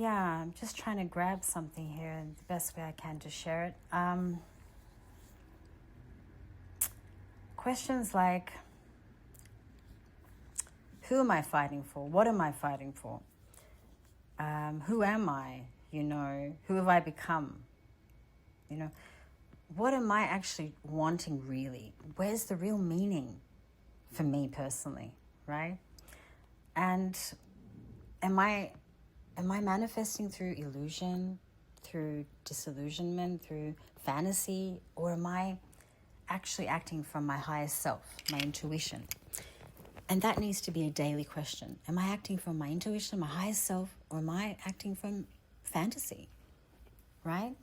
I'm just trying to grab something here and the best way I can to share it. Questions like, who am I fighting for? What am I fighting for? Who am I? Who have I become? What am I actually wanting really? Where's the real meaning for me personally, right? And am I manifesting through illusion, through disillusionment, through fantasy, or am I actually acting from my highest self, my intuition? And that needs to be a daily question. Am I acting from my intuition, my highest self, or am I acting from fantasy, right?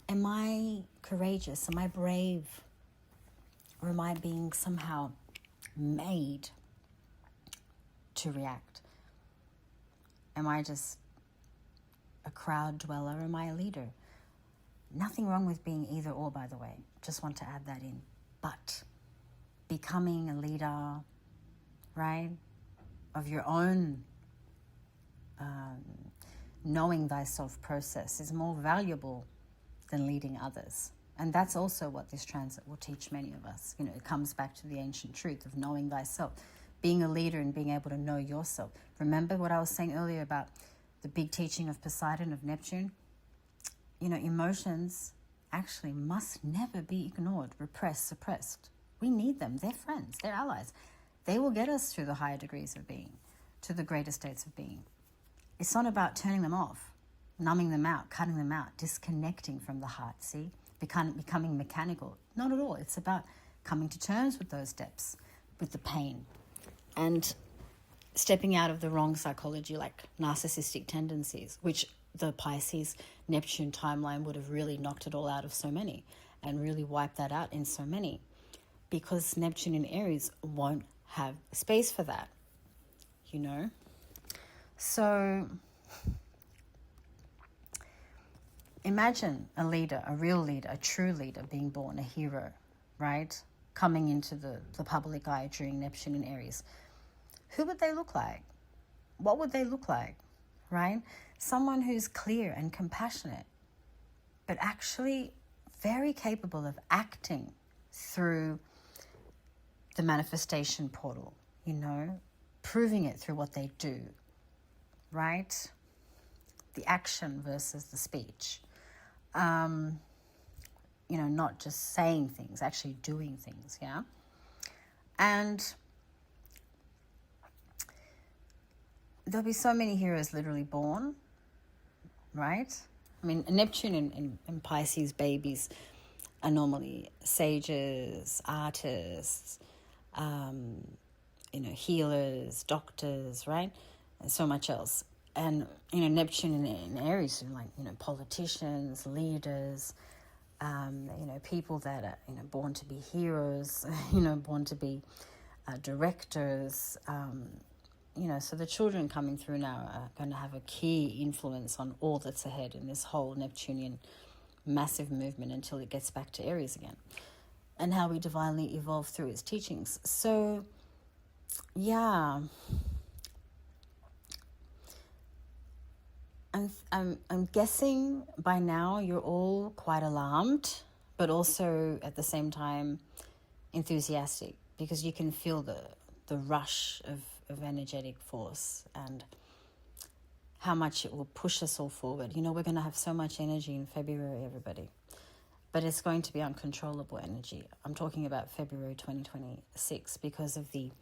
Am I courageous? Am I brave? Or am I being somehow made to react? Am I just a crowd dweller? Am I a leader? Nothing wrong with being either or, by the way. Just want to add that in. But becoming a leader, right, of your own knowing thyself process is more valuable than leading others. And that's also what this transit will teach many of us. It comes back to the ancient truth of knowing thyself, being a leader and being able to know yourself. Remember what I was saying earlier about the big teaching of Poseidon, of Neptune? Emotions actually must never be ignored, repressed, suppressed. We need them. They're friends. They're allies. They will get us to the higher degrees of being, to the greater states of being. It's not about turning them off, numbing them out, cutting them out, disconnecting from the heart, see? Becoming mechanical. Not at all. It's about coming to terms with those depths, with the pain, and stepping out of the wrong psychology, like narcissistic tendencies, which the Pisces Neptune timeline would have really knocked it all out of so many and really wiped that out in so many, because Neptune in Aries won't have space for that, So imagine a leader, a real leader, a true leader being born, a hero, right? Coming into the public eye during Neptune in Aries. Who would they look like? What would they look like, right? Someone who's clear and compassionate, but actually very capable of acting through the manifestation portal, proving it through what they do, right? The action versus the speech. Not just saying things, actually doing things, yeah? And there'll be so many heroes literally born, right? I mean, Neptune and Pisces babies are normally sages, artists, healers, doctors, right? And so much else. And, Neptune in Aries are like, politicians, leaders, people that are, born to be heroes, born to be directors, so the children coming through now are going to have a key influence on all that's ahead in this whole Neptunian massive movement until it gets back to Aries again. and how we divinely evolve through its teachings. So, yeah, I'm guessing by now you're all quite alarmed, but also at the same time enthusiastic, because you can feel the rush of energetic force and how much it will push us all forward. You know, we're going to have so much energy in February, everybody. But it's going to be uncontrollable energy. I'm talking about February 2026 because of the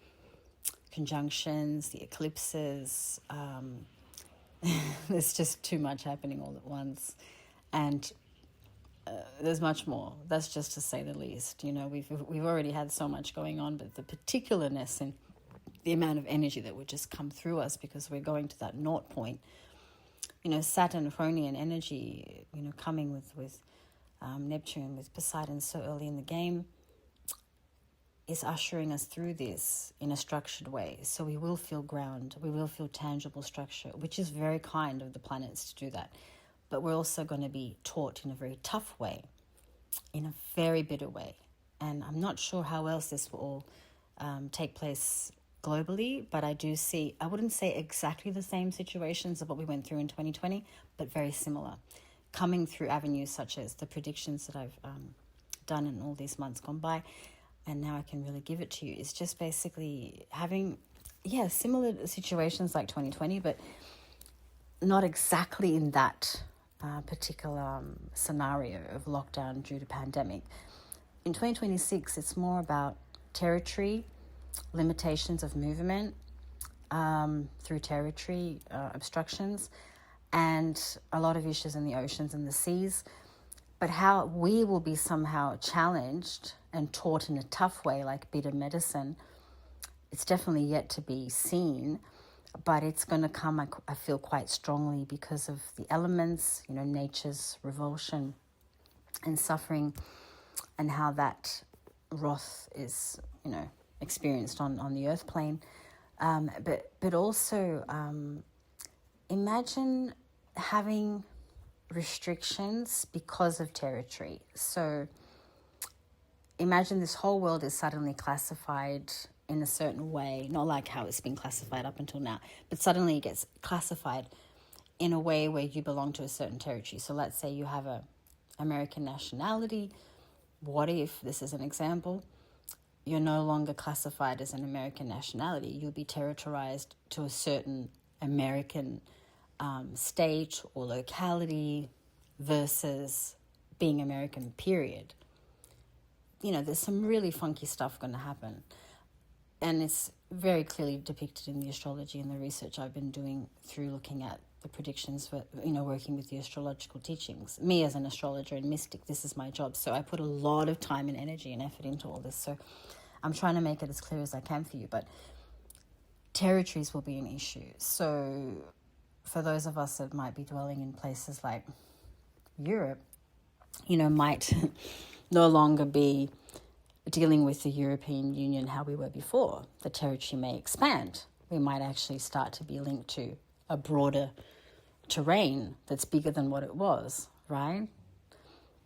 conjunctions, the eclipses. There's just too much happening all at once. And there's much more. That's just to say the least. You know, we've already had so much going on, but the particularness and the amount of energy that would just come through us because we're going to that naught point. You know, Saturn-Fronian energy, you know, coming with Neptune, with Poseidon so early in the game, is ushering us through this in a structured way. So we will feel ground, we will feel tangible structure, which is very kind of the planets to do that. But we're also going to be taught in a very tough way, in a very bitter way. And I'm not sure how else this will all take place globally, but I do see, I wouldn't say exactly the same situations of what we went through in 2020, but very similar, coming through avenues such as the predictions that I've done in all these months gone by, and now I can really give it to you. It's just basically having, similar situations like 2020, but not exactly in that particular scenario of lockdown due to pandemic. In 2026, it's more about territory, limitations of movement through territory obstructions, and a lot of issues in the oceans and the seas. But how we will be somehow challenged and taught in a tough way, like bitter medicine, it's definitely yet to be seen. But it's going to come, I feel, quite strongly because of the elements, you know, nature's revulsion and suffering, and how that wrath is, you know, experienced on the earth plane. But also imagine having restrictions because of territory. So imagine this whole world is suddenly classified in a certain way, not like how it's been classified up until now, but suddenly it gets classified in a way where you belong to a certain territory. So let's say you have a American nationality. What if, this is an example, you're no longer classified as an American nationality? You'll be territorialized to a certain American state or locality versus being American, period. You know, there's some really funky stuff going to happen. And it's very clearly depicted in the astrology and the research I've been doing through looking at the predictions for, you know, working with the astrological teachings. Me as an astrologer and mystic, this is my job. So I put a lot of time and energy and effort into all this. So I'm trying to make it as clear as I can for you. But territories will be an issue. So for those of us that might be dwelling in places like Europe, you know, might no longer be dealing with the European Union how we were before. The territory may expand. We might actually start to be linked to a broader terrain that's bigger than what it was, right?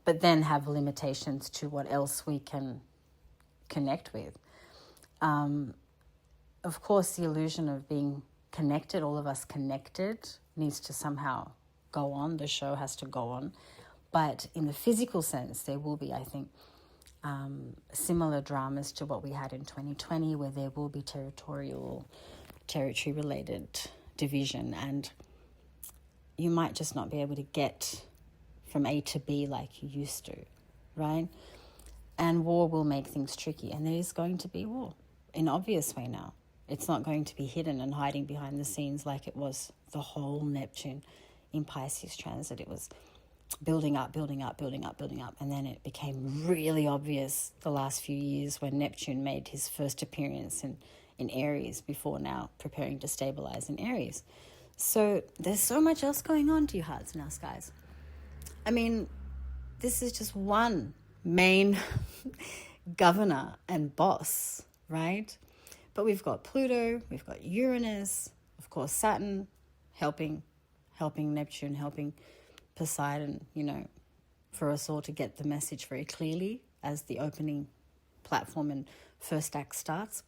But then have limitations to what else we can connect with. Of course, the illusion of being connected, all of us connected, needs to somehow go on. The show has to go on. But in the physical sense, there will be, I think, similar dramas to what we had in 2020, where there will be territory-related division, and you might just not be able to get from A to B like you used to, right? And war will make things tricky, and there is going to be war in an obvious way now. It's not going to be hidden and hiding behind the scenes like it was the whole Neptune in Pisces transit. It was building up, and then it became really obvious the last few years when Neptune made his first appearance in Aries, before now preparing to stabilize in Aries. So there's so much else going on, to you hearts and our skies. I mean, this is just one main governor and boss, right? But we've got Pluto, we've got Uranus, of course Saturn helping Neptune, helping Poseidon, you know, for us all to get the message very clearly as the opening platform and first act starts.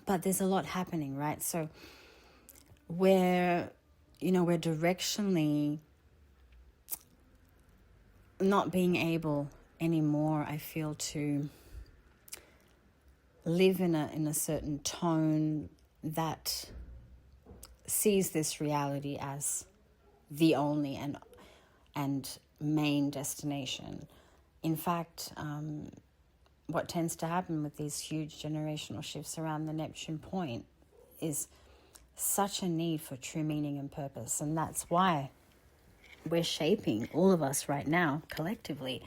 But there's a lot happening, right? So we're directionally not being able anymore, I feel, to live in a certain tone that sees this reality as the only and main destination. In fact, what tends to happen with these huge generational shifts around the Neptune point is such a need for true meaning and purpose. And that's why we're shaping, all of us right now, collectively,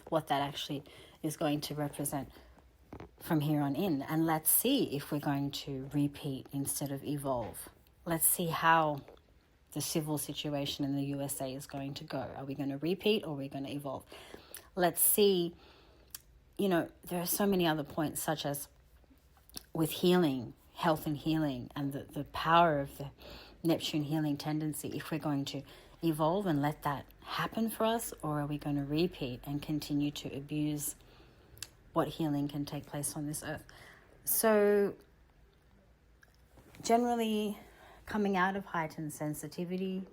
what that actually is going to represent from here on in. And let's see if we're going to repeat instead of evolve. Let's see how the civil situation in the USA is going to go. Are we going to repeat or are we going to evolve? Let's see. There are so many other points, such as with healing, health and healing, and the power of the Neptune healing tendency, if we're going to evolve and let that happen for us, or are we going to repeat and continue to abuse what healing can take place on this earth? So generally, coming out of heightened sensitivity,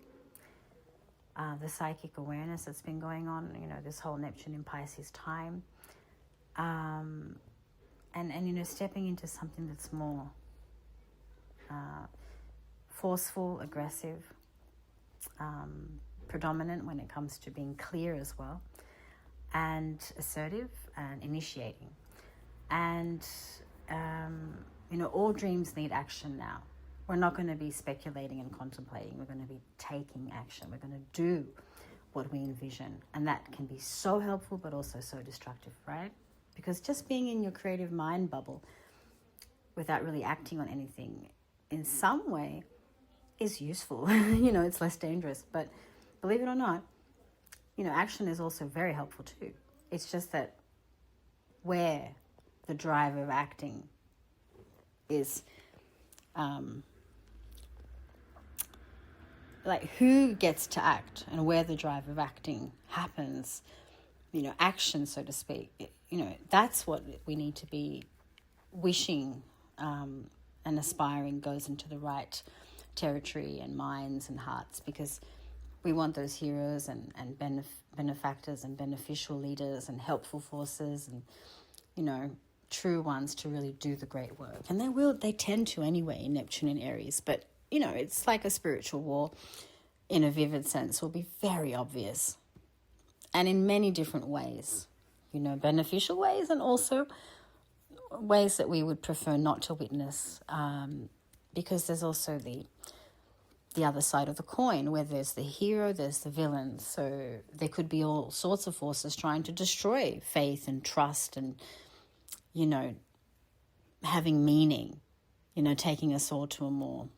the psychic awareness that's been going on, this whole Neptune in Pisces time, and stepping into something that's more forceful, aggressive, predominant when it comes to being clear as well, and assertive and initiating. And, all dreams need action now. We're not going to be speculating and contemplating. We're going to be taking action. We're going to do what we envision. And that can be so helpful, but also so destructive, right? Because just being in your creative mind bubble without really acting on anything in some way is useful. It's less dangerous. But believe it or not, action is also very helpful too. It's just that where the drive of acting is, who gets to act and where the drive of acting happens, action, so to speak, that's what we need to be wishing and aspiring goes into the right territory and minds and hearts, because we want those heroes and benefactors and beneficial leaders and helpful forces and, true ones to really do the great work. And they tend to anyway, Neptune and Aries. But, it's like a spiritual war in a vivid sense will be very obvious. And in many different ways, beneficial ways and also ways that we would prefer not to witness, because there's also the other side of the coin, where there's the hero, there's the villain. So there could be all sorts of forces trying to destroy faith and trust and, having meaning, taking us all to a more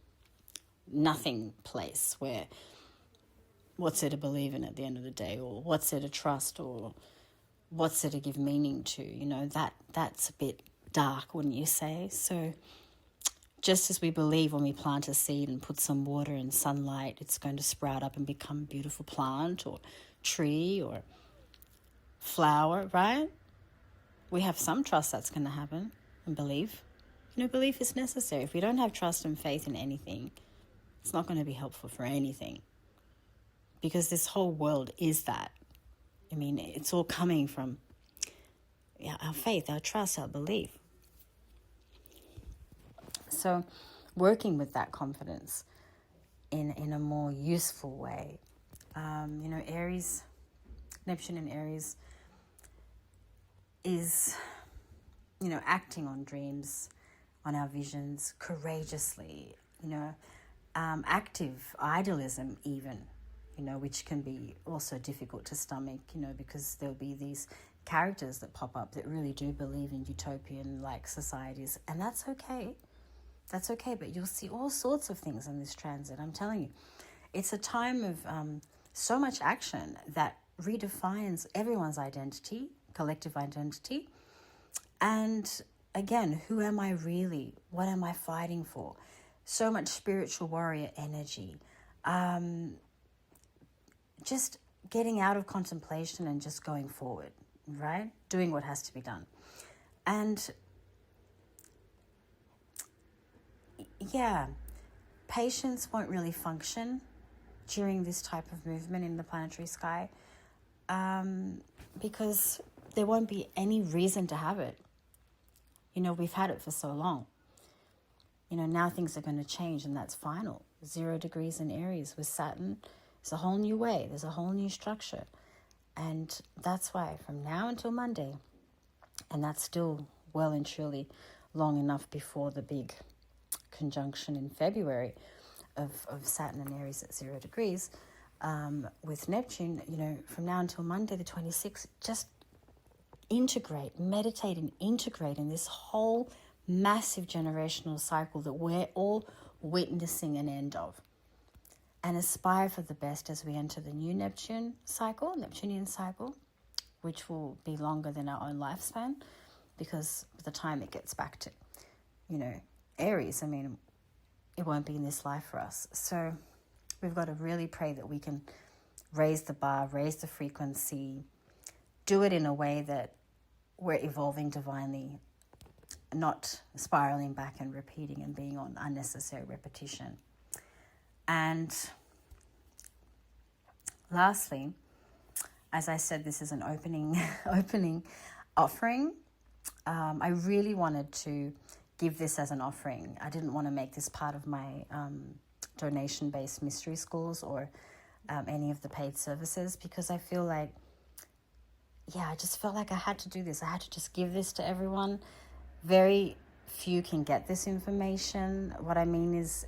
nothing place where what's there to believe in at the end of the day, or what's there to trust, or what's there to give meaning to, that's a bit dark, wouldn't you say? So just as we believe when we plant a seed and put some water and sunlight, it's going to sprout up and become a beautiful plant or tree or flower, right? We have some trust that's going to happen and belief. Belief is necessary. If we don't have trust and faith in anything, it's not going to be helpful for anything, because this whole world is that. It's all coming from our faith, our trust, our belief. So working with that confidence in a more useful way. Aries, Neptune in Aries is, acting on dreams, on our visions courageously, active idealism even, which can be also difficult to stomach, because there'll be these characters that pop up that really do believe in utopian-like societies, and that's okay. That's okay, but you'll see all sorts of things in this transit. I'm telling you, it's a time of so much action that redefines everyone's identity, collective identity. And again, who am I really? What am I fighting for? So much spiritual warrior energy. Just getting out of contemplation and just going forward, right? Doing what has to be done. And yeah, patience won't really function during this type of movement in the planetary sky, because there won't be any reason to have it. We've had it for so long. Now things are going to change, and that's final. 0 degrees in Aries with Saturn. It's a whole new way. There's a whole new structure. And that's why from now until Monday, and that's still well and truly long enough before the big conjunction in February of Saturn and Aries at 0 degrees, with Neptune, from now until Monday the 26th, just meditate and integrate in this whole massive generational cycle that we're all witnessing an end of. And aspire for the best as we enter the new Neptunian cycle, which will be longer than our own lifespan, because by the time it gets back to, Aries, it won't be in this life for us. So we've got to really pray that we can raise the bar, raise the frequency, do it in a way that we're evolving divinely, not spiraling back and repeating and being on unnecessary repetition. And lastly, as I said, this is an opening offering. I really wanted to give this as an offering. I didn't want to make this part of my donation-based mystery schools or any of the paid services, because I feel like, I just felt like I had to do this. I had to just give this to everyone. Very few can get this information. What I mean is,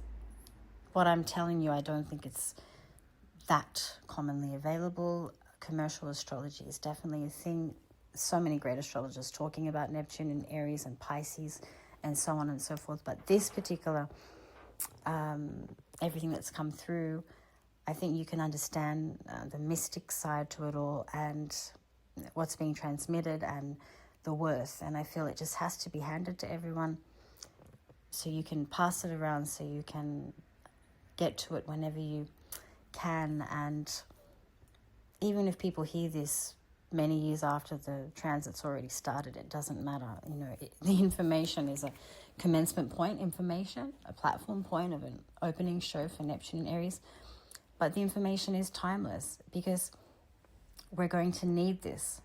what I'm telling you, I don't think it's that commonly available. Commercial astrology is definitely a thing. So many great astrologers talking about Neptune and Aries and Pisces and so on and so forth. But this particular, everything that's come through, I think you can understand the mystic side to it all and what's being transmitted and the worth. And I feel it just has to be handed to everyone so you can pass it around, so you can get to it whenever you can. And even if people hear this many years after the transit's already started, it doesn't matter. The information is a commencement point information, a platform point of an opening show for Neptune and Aries. But the information is timeless, because we're going to need this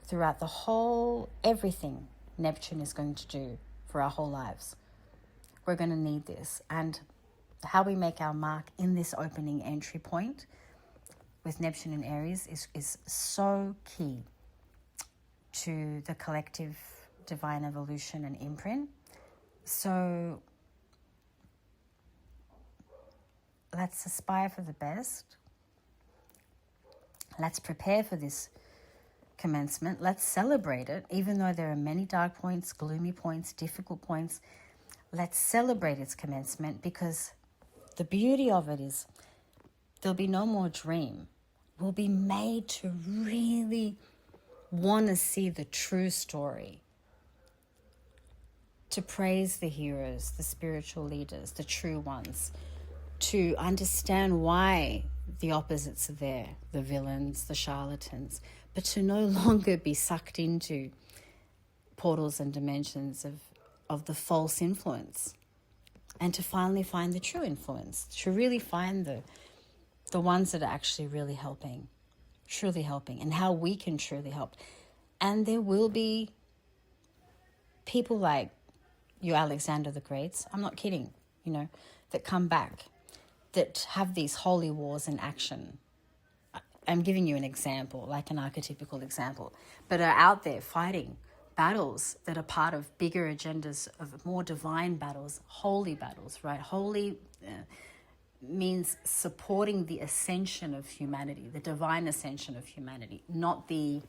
throughout the whole, everything Neptune is going to do for our whole lives. We're going to need this. And how we make our mark in this opening entry point with Neptune and Aries is so key to the collective divine evolution and imprint. So let's aspire for the best. Let's prepare for this commencement. Let's celebrate it, even though there are many dark points, gloomy points, difficult points. Let's celebrate its commencement, because the beauty of it is there'll be no more dream. We'll be made to really want to see the true story, to praise the heroes, the spiritual leaders, the true ones, to understand why the opposites are there, the villains, the charlatans, but to no longer be sucked into portals and dimensions of the false influence, and to finally find the true influence, to really find the ones that are actually really helping, truly helping, and how we can truly help. And there will be people like you, Alexander the Greats, I'm not kidding, that come back, that have these holy wars in action. I'm giving you an example, like an archetypical example, but are out there fighting battles that are part of bigger agendas, of more divine battles, holy battles, right? Holy means supporting the ascension of humanity, the divine ascension of humanity, not the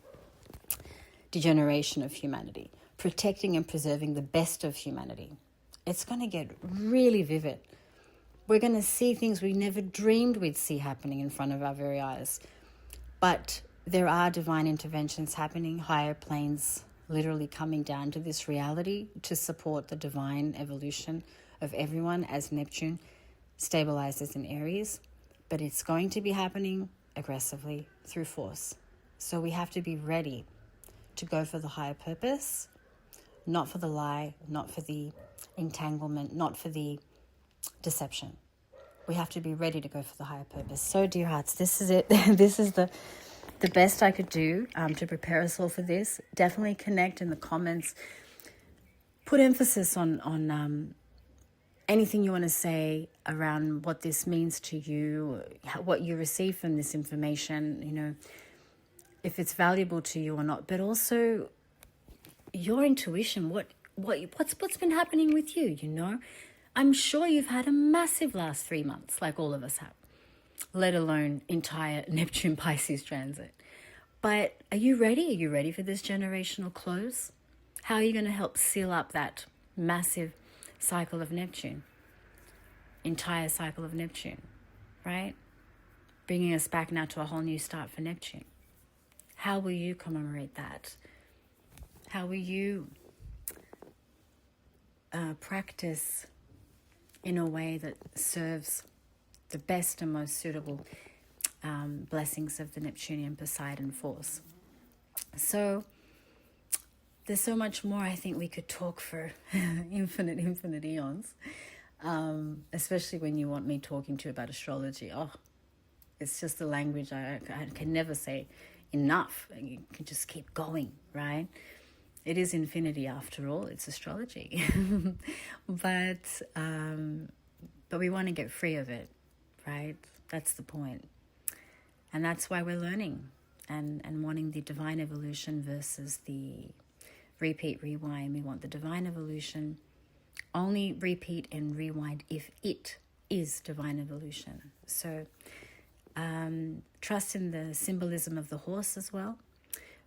degeneration of humanity, protecting and preserving the best of humanity. It's going to get really vivid. We're going to see things we never dreamed we'd see happening in front of our very eyes. But there are divine interventions happening, higher planes literally coming down to this reality to support the divine evolution of everyone as Neptune stabilizes in Aries. But it's going to be happening aggressively through force. So we have to be ready to go for the higher purpose not for the lie, not for the entanglement, not for the deception. We have to be ready to go for the higher purpose. So, dear hearts, this is it. This is the best I could do to prepare us all for this. Definitely connect in the comments. Put emphasis on anything you want to say around what this means to you, what you receive from this information, you know, if it's valuable to you or not, but also your intuition, what's been happening with you, you know? I'm sure you've had a massive last 3 months, like all of us have, let alone entire Neptune Pisces transit. But are you ready? Are you ready for this generational close? How are you going to help seal up that massive cycle of Neptune? Entire cycle of Neptune, right? Bringing us back now to a whole new start for Neptune. How will you commemorate that? How will you practice in a way that serves the best and most suitable blessings of the Neptunian Poseidon force? So there's so much more I think we could talk for infinite eons, especially when you want me talking to you about astrology. Oh, it's just a language I can never say enough. You can just keep going, right? It is infinity after all. It's astrology. but we want to get free of it, right? That's the point. And that's why we're learning and wanting the divine evolution versus the repeat, rewind. We want the divine evolution. Only repeat and rewind if it is divine evolution. So trust in the symbolism of the horse as well,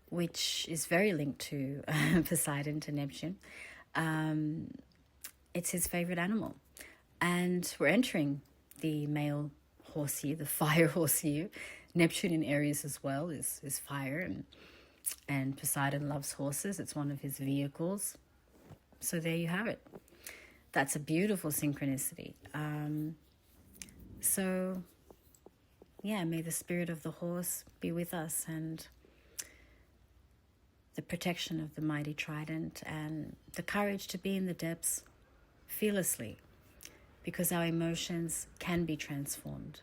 which is very linked to Poseidon, to Neptune. It's his favorite animal. And we're entering the male horse year, the fire horse year. Neptune in Aries as well is fire, and Poseidon loves horses. It's one of his vehicles. So there you have it. That's a beautiful synchronicity. So, yeah, may the spirit of the horse be with us, and the protection of the mighty trident, and the courage to be in the depths fearlessly, because our emotions can be transformed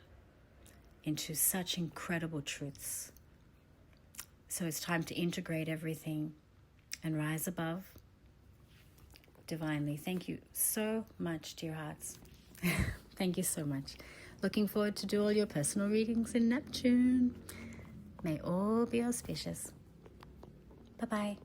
into such incredible truths. So it's time to integrate everything and rise above divinely. Thank you so much, dear hearts. Thank you so much. Looking forward to do all your personal readings in Neptune. May all be auspicious. Bye-bye.